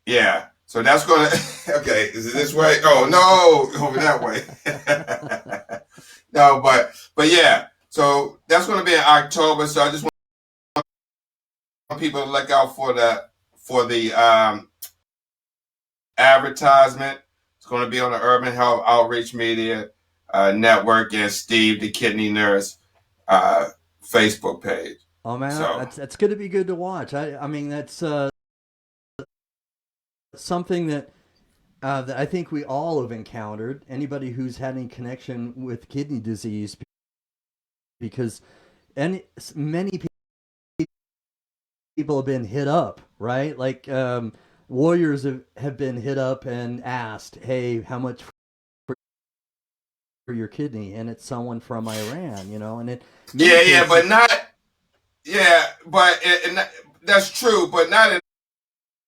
Yeah. So that's going to, okay, is it this way? Oh, no, over that way. No, but yeah. So that's going to be in October. So I just want people to look out for the advertisement. It's going to be on the Urban Health Outreach Media Network and Steve the Kidney Nurse Facebook page. Oh man, so that's going to be good to watch. I mean that's something that I think we all have encountered. Anybody who's had any connection with kidney disease, because many people have been hit up, right? Like Warriors have been hit up and asked, "Hey, how much for your kidney?" And it's someone from Iran, and it. But not. Yeah, but and that's true, but not in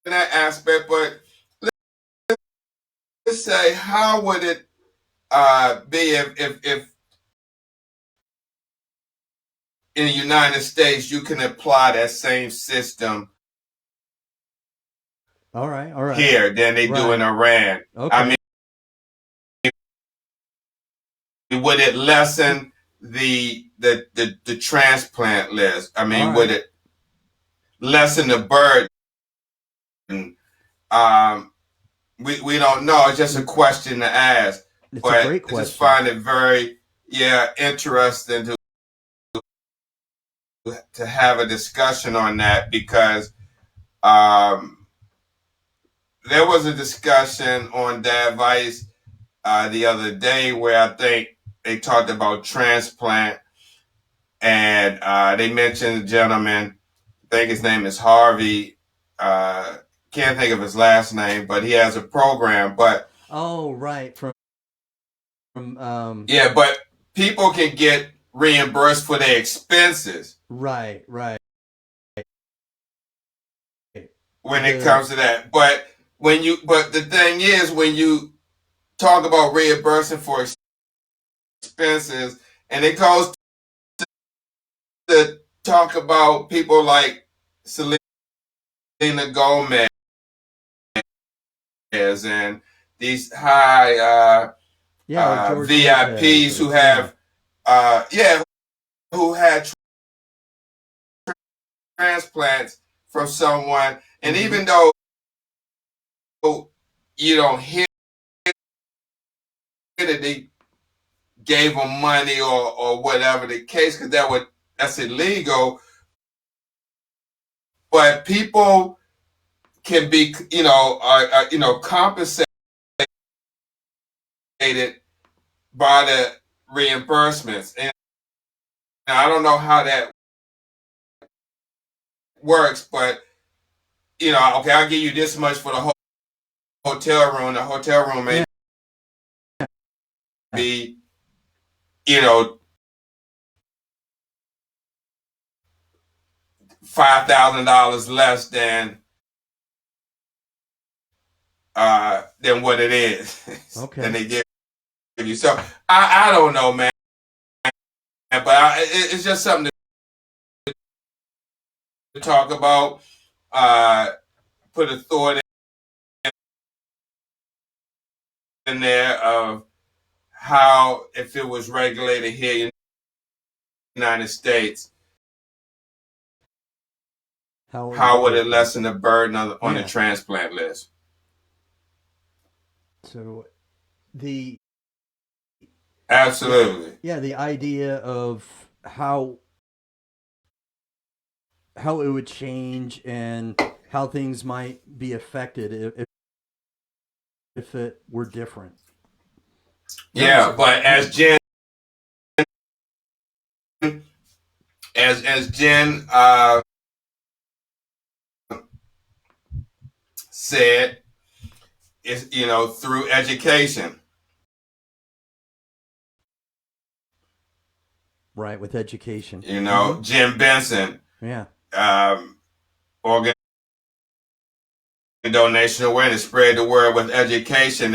that aspect. But let's say, how would it be if in the United States you can apply that same system? All right. Here than they do in Iran. Okay. I mean, would it lessen the transplant list? I mean, would it lessen the burden? We don't know. It's just a question to ask. It's a great question. I just find it very interesting to have a discussion on that, because there was a discussion on dialysis the other day where I think they talked about transplant, and they mentioned a gentleman, I think his name is Harvey, can't think of his last name, but he has a program. But from but people can get reimbursed for their expenses. Right. when it comes to that. But the thing is, when you talk about reimbursing for expenses, and it goes to talk about people like Selena Gomez and these high VIPs who have who had transplants from someone, and even though you don't hear that they gave them money or whatever the case, because that's illegal. But people can be, compensated by the reimbursements, and I don't know how that works, but okay, I'll give you this much for the hotel room. The hotel room may be, $5,000 less than what it is. Okay. than they give you. So I don't know, man, but it's just something to talk about. Put a thought in there of how, if it was regulated here in the United States, how would it lessen the burden on the transplant list? So Absolutely. the idea of how it would change and how things might be affected if it were different. Yeah, but as Jen said, it's through education. Right, with education. Jim Benson. Yeah. Organ donation awareness, spread the word with education,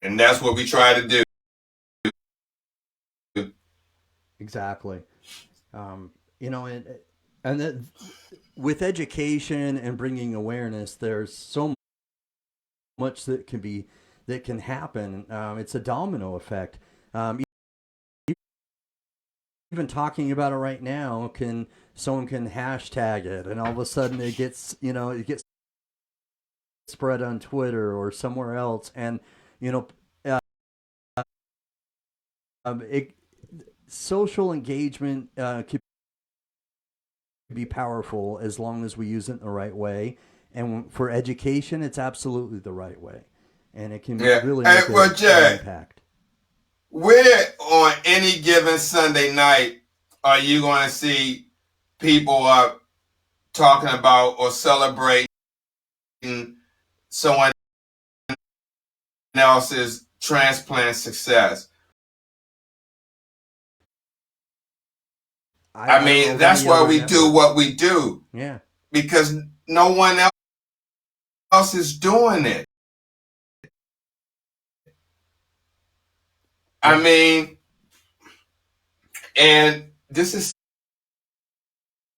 and that's what we try to do. Exactly. With education and bringing awareness, there's so much that can happen. It's a domino effect. Even talking about it right now, someone can hashtag it, and all of a sudden it gets spread on Twitter or somewhere else, and social engagement could be powerful as long as we use it in the right way. And for education, it's absolutely the right way, and it can really make an impact. Where on any given Sunday night are you going to see people up talking about or celebrating someone else's transplant success? I mean, that's why we do what we do. Yeah. Because no one else is doing it. I mean, and this is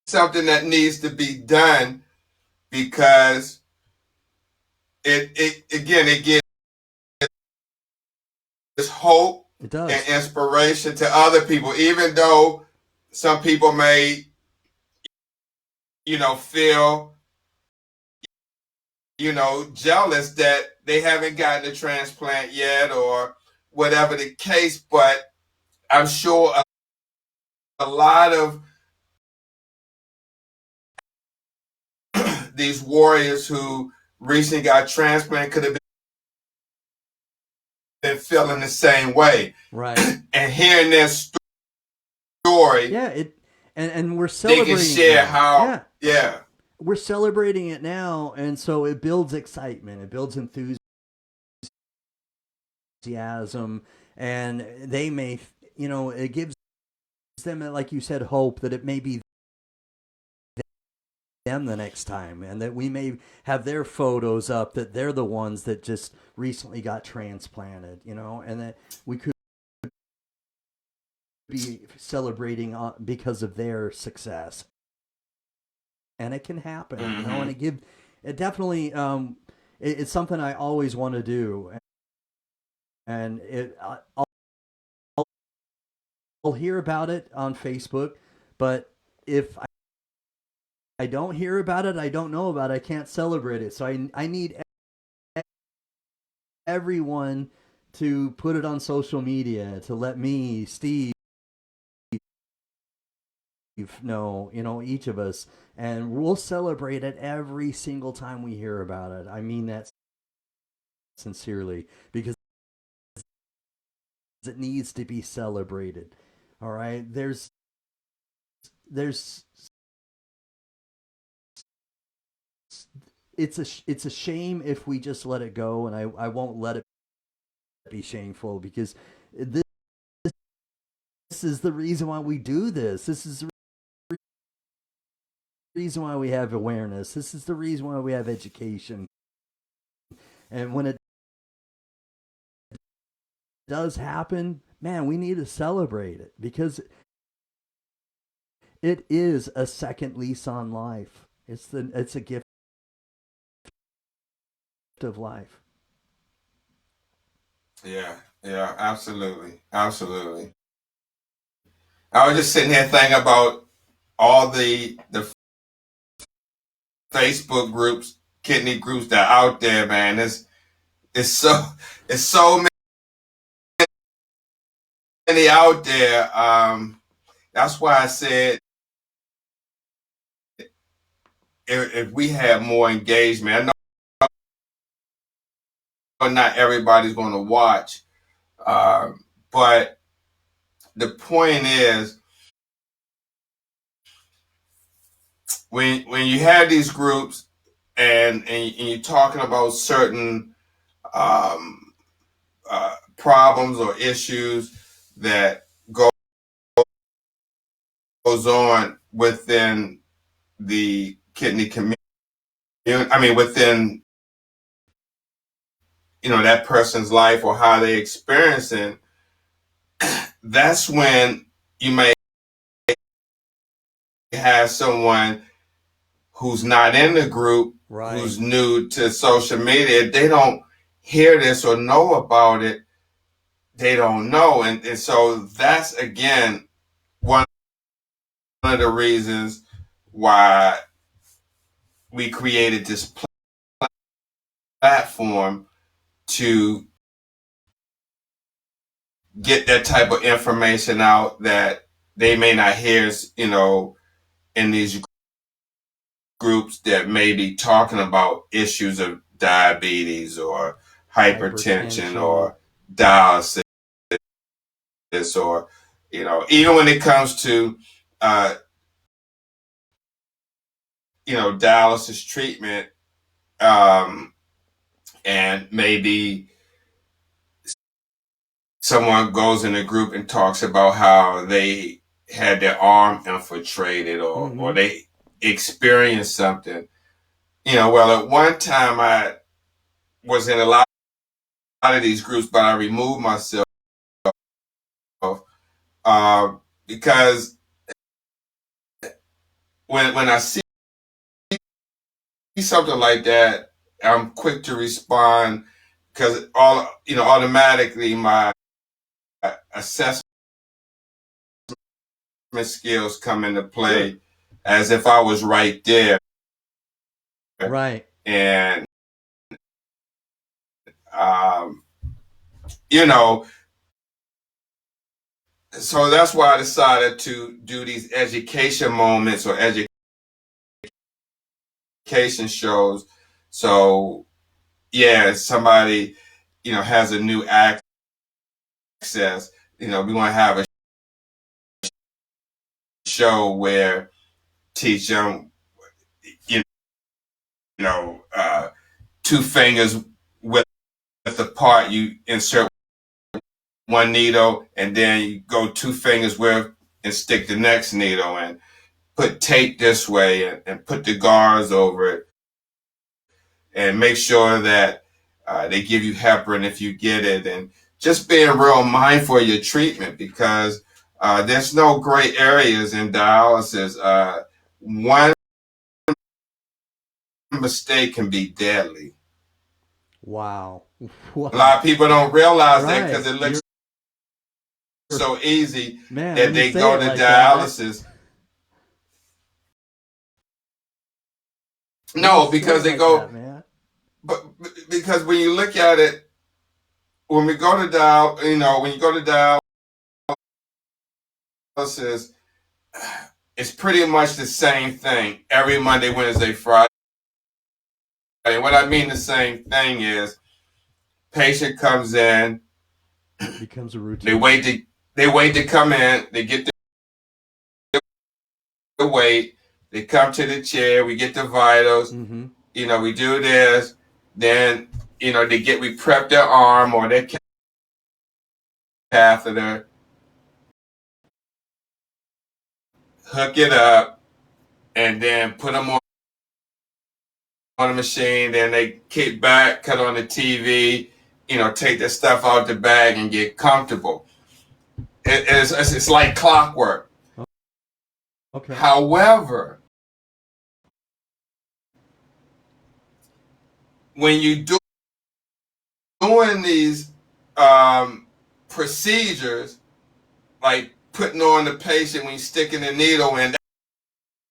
something that needs to be done, because it gives hope and inspiration to other people, even though some people may feel jealous that they haven't gotten a transplant yet or whatever the case. But I'm sure a lot of these warriors who recently got transplant could have been feeling the same way, right? And hearing their story, and we're celebrating. They can share how, we're celebrating it now, and so it builds excitement, it builds enthusiasm, and they may, it gives them, like you said, hope that it may be them the next time, and that we may have their photos up that they're the ones that just recently got transplanted, and that we could be celebrating because of their success. And it can happen, and it definitely, it's something I always want to do. And I'll hear about it on Facebook, but if I don't hear about it, I don't know about it, I can't celebrate it. So I need everyone to put it on social media, to let me, Steve, know, each of us, and we'll celebrate it every single time we hear about it. I mean that sincerely, because it needs to be celebrated. All right, there's it's a shame if we just let it go, and I won't let it be shameful, because this is the reason why we do this. This is the reason why we have awareness. This is the reason why we have education. And when it does happen, man, we need to celebrate it, because it is a second lease on life. It's a gift of life. Yeah, absolutely. Absolutely. I was just sitting here thinking about all the Facebook groups, kidney groups that are out there, man. It's so many out there. That's why I said if we have more engagement, I know not everybody's going to watch, but the point is, when you have these groups and you're talking about certain problems or issues that goes on within the kidney community, I mean within that person's life or how they experiencing, that's when you may have someone who's not in the group, Right. who's new to social media. If they don't hear this or know about it, they don't know. And so that's, again, one of the reasons why we created this platform, to get that type of information out that they may not hear, in these groups that may be talking about issues of diabetes or hypertension or dialysis, or even when it comes to dialysis treatment, and maybe someone goes in a group and talks about how they had their arm infiltrated, or they experienced something. Well, at one time I was in a lot of these groups, but I removed myself, because when I see something like that, I'm quick to respond, because automatically my assessment skills come into play, as if I was right there. Right. And you know, so that's why I decided to do these education moments or education shows. So yeah, somebody has a new access. We want to have a show where teach them, you two fingers with the part, you insert one needle, and then you go two fingers with and stick the next needle, and put tape this way and put the gauze over it and make sure that they give you heparin if you get it, and just being real mindful of your treatment, because there's no gray areas in dialysis. One mistake can be deadly. Wow. A lot of people don't realize that because it looks so easy that they go to dialysis. No, because they go, but because when you look at it, when we go to when you go to dialysis, it's pretty much the same thing every Monday, Wednesday, Friday. What I mean the same thing is, patient comes in, becomes a routine. They wait to come in. They get the weight. They come to the chair. We get the vitals. Mm-hmm. We do this. Then we prep their arm or their catheter, hook it up, and then put them on the machine. Then they kick back, cut on the TV, take their stuff out the bag and get comfortable. It's like clockwork. Okay. However, when you doing these procedures, like putting on the patient when you're sticking the needle in,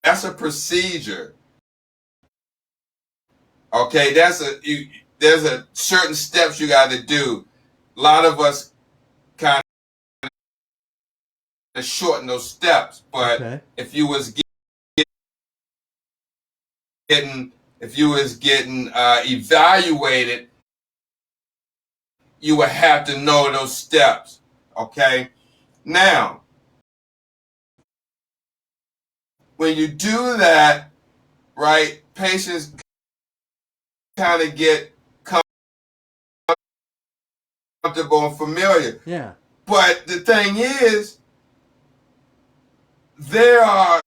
that's a procedure. Okay, there's a certain steps you got to do. A lot of us kind of shorten those steps, but if you was getting evaluated, you would have to know those steps. Okay, now when you do that, right, patients kind of get comfortable and familiar. Yeah. But the thing is, there are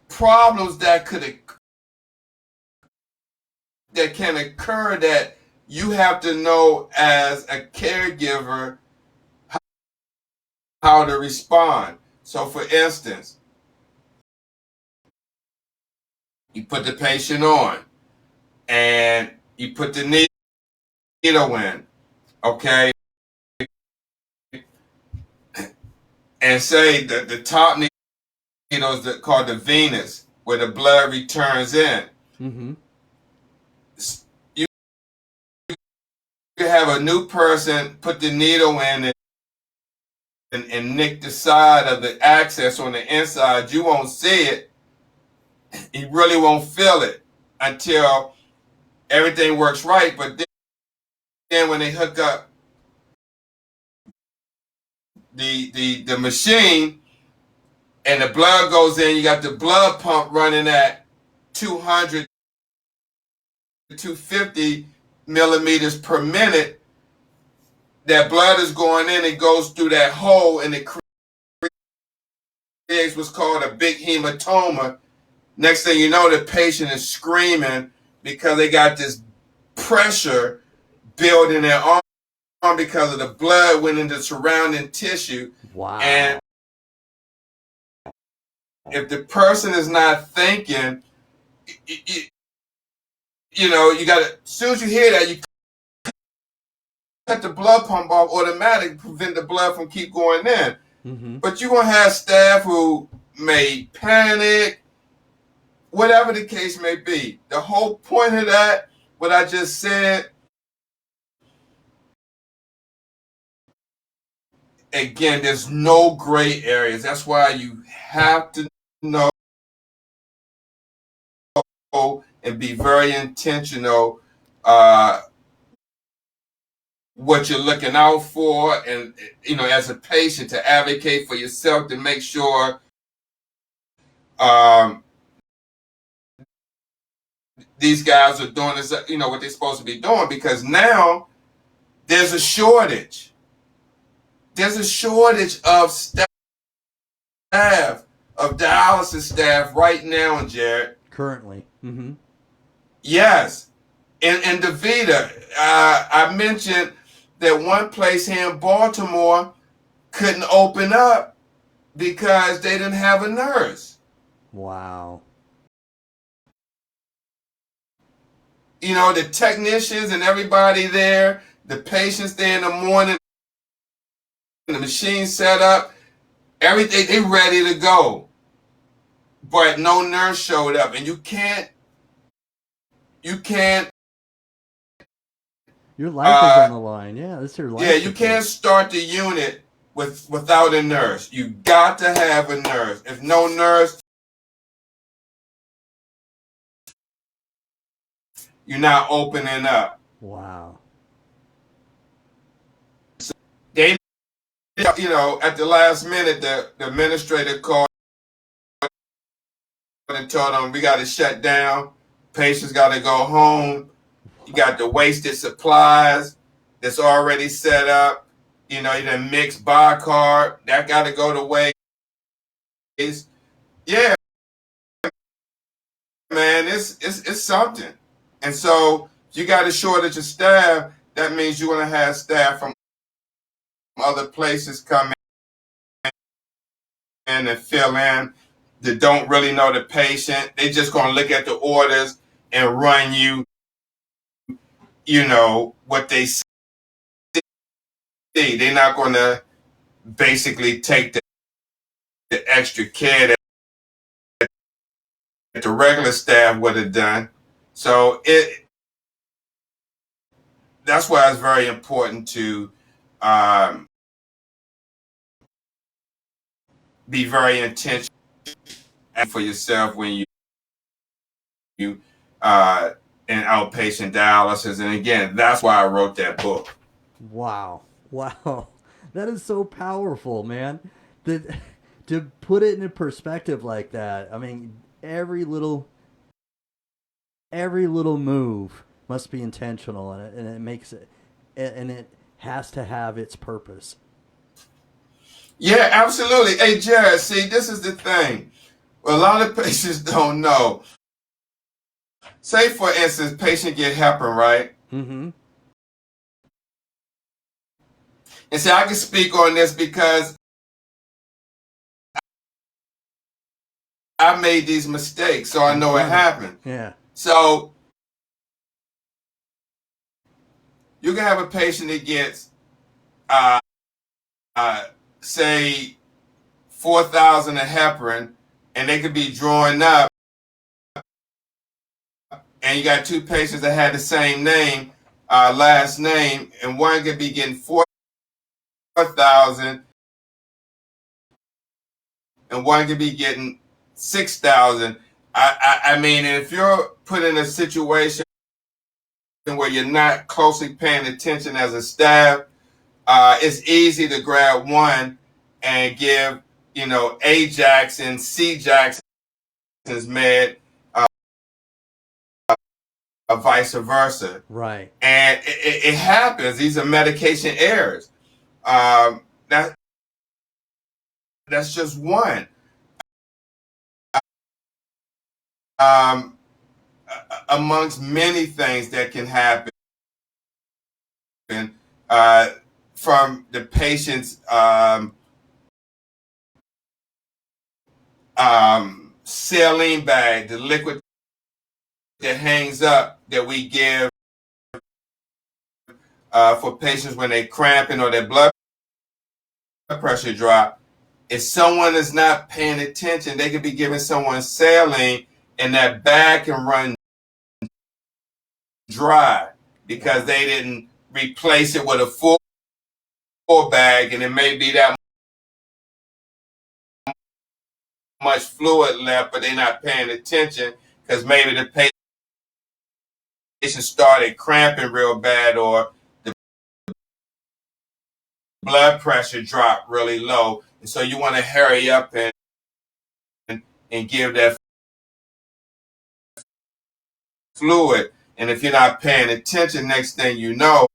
problems that can occur that you have to know as a caregiver how to respond. So, for instance, you put the patient on and you put the needle in, okay? And say that the top needle is called the venous, where the blood returns in. Mm-hmm. You have a new person put the needle in and nick the side of the access on the inside. You won't see it. You really won't feel it until everything works right. But then when they hook up the machine and the blood goes in, you got the blood pump running at 200 to 250 millimeters per minute. That blood is going in, it goes through that hole, and it creates what's called a big hematoma. Next thing you know, the patient is screaming because they got this pressure built in their arm because of the blood went into surrounding tissue. Wow. And if the person is not thinking, you got to, as soon as you hear that, you cut the blood pump off automatically, prevent the blood from keep going in. Mm-hmm. But you're going to have staff who may panic, whatever the case may be. The whole point of that, what I just said, again, there's no gray areas. That's why you have to know and be very intentional what you're looking out for, and as a patient, to advocate for yourself, to make sure these guys are doing this, what they're supposed to be doing, because now there's a shortage. There's a shortage of staff, of dialysis staff right now, Jared. Currently. Mm-hmm. Yes. In DeVita, I mentioned that one place here in Baltimore couldn't open up because they didn't have a nurse. Wow. You know, the technicians and everybody there, the patients there in the morning, the machine set up, everything, they ready to go. But no nurse showed up. And you can't Your life is on the line. Yeah, this is your life. yeah, you can't start the unit without a nurse. You got to have a nurse. If no nurse, you're not opening up. Wow. They, you know, at the last minute, the administrator called and told them we got to shut down. Patients got to go home. You got the wasted supplies that's already set up. You know, you done mixed bicarb. That got to go to waste. Yeah, man, it's something. And so you got a shortage of staff. That means you're going to have staff from other places come in and fill in that don't really know the patient. They just going to look at the orders and run you, you know, what they see. They're not going to basically take the extra care that the regular staff would have done. So that's why it's very important to um, be very intentional for yourself when you in outpatient dialysis. And again, that's why I wrote that book. Wow. Wow. That is so powerful, man. That to put it into perspective like that. I mean, every little move must be intentional, and it makes it, and it has to have its purpose. Yeah, absolutely. Hey, Jared, see, this is the thing. A lot of patients don't know. Say, for instance, patient get heparin, right? Mm-hmm. And see, I can speak on this because I made these mistakes, so I know it happened. Yeah. So you can have a patient that gets, uh, say, 4,000 of heparin, and they could be drawing up, and you got two patients that had the same name, last name, and one could be getting 4,000, and one could be getting 6,000. I mean, if you're put in a situation where you're not closely paying attention as a staff, it's easy to grab one and give, you know, A Jackson, C Jackson's med, vice versa. Right. And it happens. These are medication errors. Um, that that's just one. Um, amongst many things that can happen uh, from the patient's saline bag, the liquid that hangs up that we give for patients when they cramping or their blood pressure drop. If someone is not paying attention, they could be giving someone saline and that bag can run dry because they didn't replace it with a full bag, and it may be that much fluid left, but they're not paying attention because maybe the patient started cramping real bad or the blood pressure dropped really low. And so you want to hurry up and give that fluid. And if you're not paying attention, next thing you know,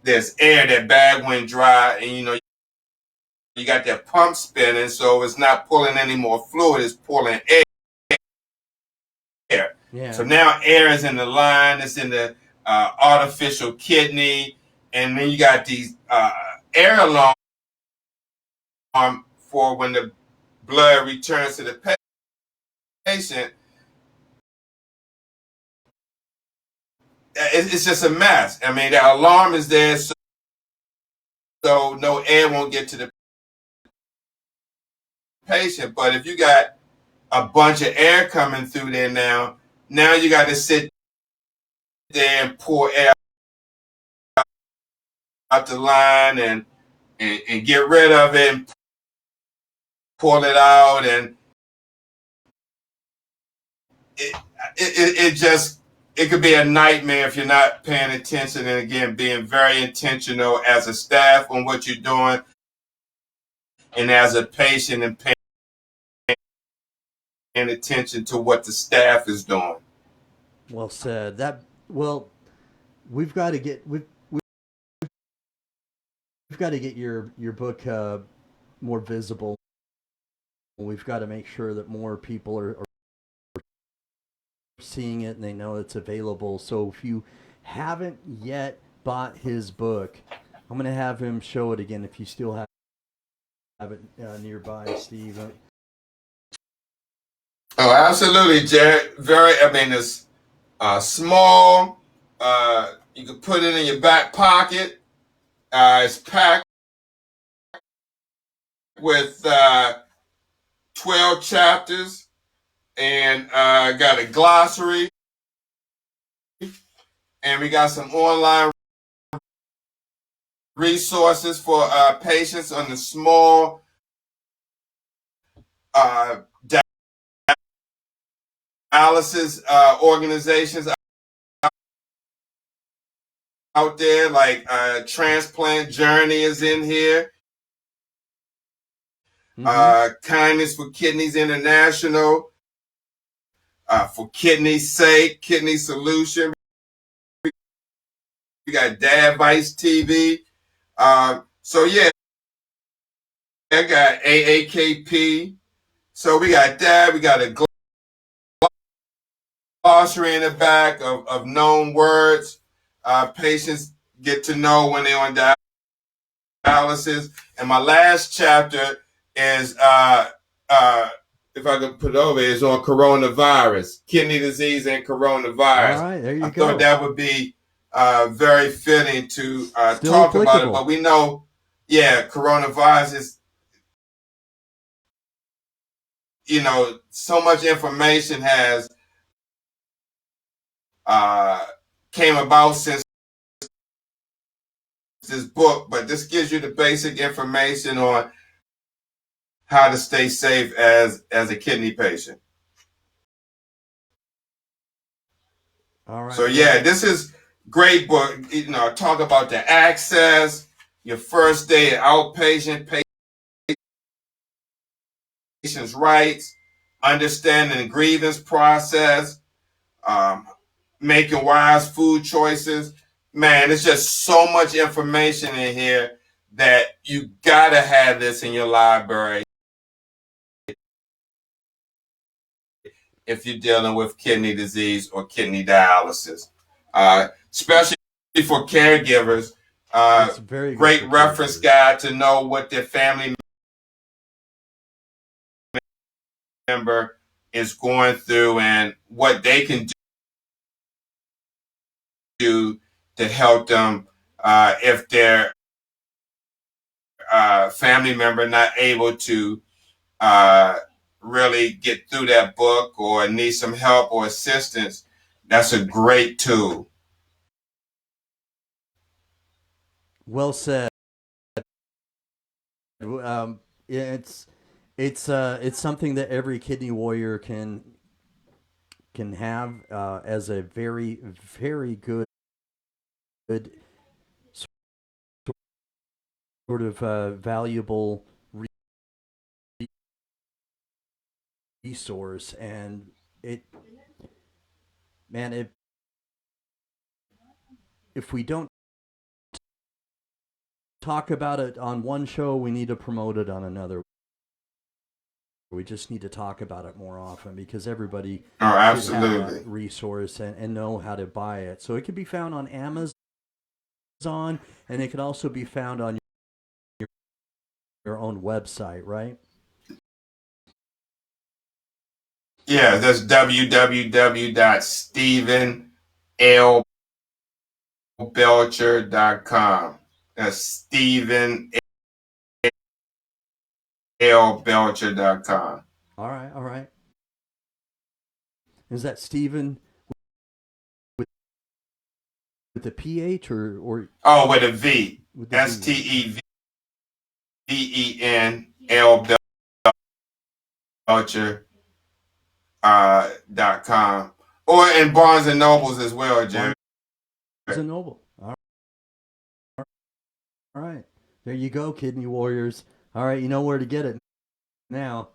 there's air, that bag went dry, and you know you got that pump spinning, so it's not pulling any more fluid, it's pulling air. Yeah. So now air is in the line, it's in the artificial kidney, and then you got these air alarm for when the blood returns to the patient. It's just a mess. I mean, the alarm is there so no air won't get to the patient. But if you got a bunch of air coming through there now you got to sit there and pour air out the line and get rid of it and pull it out. And it just, it could be a nightmare if you're not paying attention. And again, being very intentional as a staff on what you're doing and as a patient and paying attention to what the staff is doing. Well said. We've got to get we've got to get your book more visible. We've got to make sure that more people are seeing it and they know it's available. So if you haven't yet bought his book, I'm going to have him show it again if you still have it nearby, Steve. Oh, absolutely, Jared. It's small. You can put it in your back pocket. It's packed with 12 chapters and got a glossary. And we got some online resources for patients on the small dialysis organizations out there, like Transplant Journey is in here. Kindness for Kidneys International, for Kidney's Sake, Kidney Solution. We got Dad Vice TV. So yeah, I got AAKP. So we got that. We got a glossary in the back of known words. Patients get to know when they're on dialysis. And my last chapter is, if I could put it over, is on coronavirus, kidney disease and coronavirus. All right, there you I go. thought that would be very fitting to talk applicable about it. But we know, coronavirus is, so much information has came about since this book, but this gives you the basic information on how to stay safe as a kidney patient. All right. So this is great book. Talk about the access, your first day outpatient, patient's rights, understanding the grievance process, making wise food choices. Man, it's just so much information in here that you gotta have this in your library if you're dealing with kidney disease or kidney dialysis, especially for caregivers. It's very great reference guide to know what their family member is going through and what they can do to help them if their family member not able to really get through that book or need some help or assistance. That's a great tool. Well said. It's something that every kidney warrior can have as a very, very good sort of valuable resource. And if we don't talk about it on one show, we need to promote it on another. We just need to talk about it more often because everybody Oh, should have absolutely. that resource and know how to buy it. So it can be found on Amazon, and it can also be found on your own website, right? Yeah, that's www.stephenlbelcher.com. That's stephenlbelcher.com. All right, all right. Is that Stephen with the PH or Oh, with a V. with the V? STEVEN Belcher.com. Or in Barnes and Nobles as well, Jerry. Barnes and Noble. All right. There you go, Kidney Warriors. All right, you know where to get it now.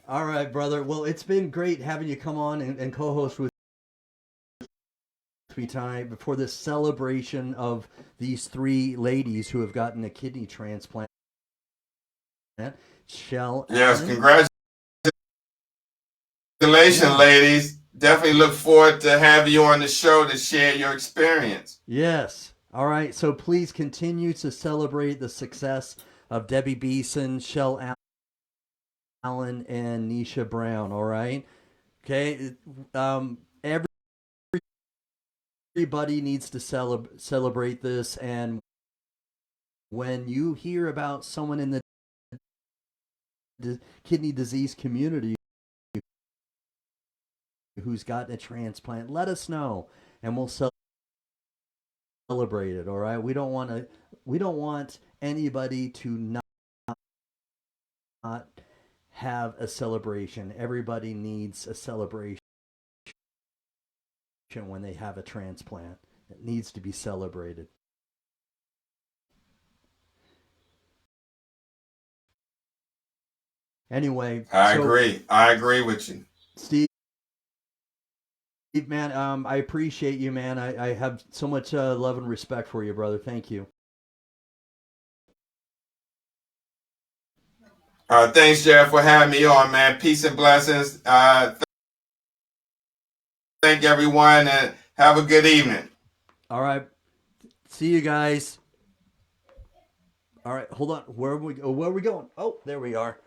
All right, brother. Well, it's been great having you come on and co-host with me tonight before this celebration of these three ladies who have gotten a kidney transplant. Chele. Yes, Allen. congratulations, ladies. Definitely look forward to having you on the show to share your experience. Yes. All right. So please continue to celebrate the success of Debbie Beeson, Chele Allen, and Nitia Brown. All right. Okay. Everybody needs to celebrate this. And when you hear about someone in the kidney disease community who's gotten a transplant, let us know, and we'll celebrate it. All right. We don't want anybody to not have a celebration. Everybody needs a celebration when they have a transplant. It needs to be celebrated. Anyway, I agree with you. Steve, man, I appreciate you, man. I have so much love and respect for you, brother. Thank you. Thanks, Jeff, for having me on, man. Peace and blessings. Thank everyone, and have a good evening. All right. See you guys. All right, hold on. Where are we going? Oh, there we are.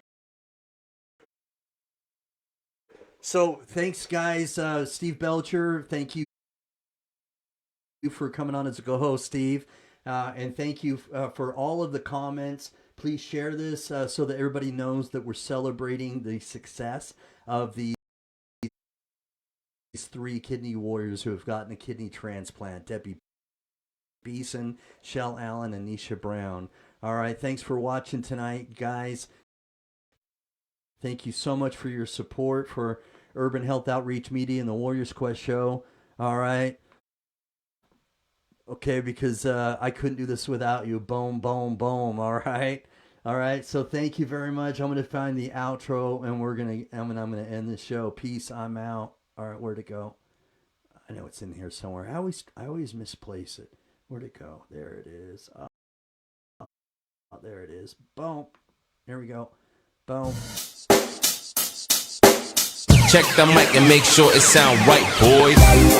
So thanks, guys. Steve Belcher, thank you for coming on as a co-host, Steve. And thank you for all of the comments. Please share this so that everybody knows that we're celebrating the success of these three kidney warriors who have gotten a kidney transplant. Debbie Beeson, Chele Allen, and Nitia Brown. All right, thanks for watching tonight, guys. Thank you so much for your support for Urban Health Outreach Media and the Warriors Quest show. All right. Okay, because I couldn't do this without you. Boom, boom, boom. All right. All right. So thank you very much. I'm going to find the outro and I'm going to end the show. Peace. I'm out. All right. Where'd it go? I know it's in here somewhere. I always misplace it. Where'd it go? There it is. There it is. Boom. There we go. Boom. Check the mic and make sure it sound right, boys.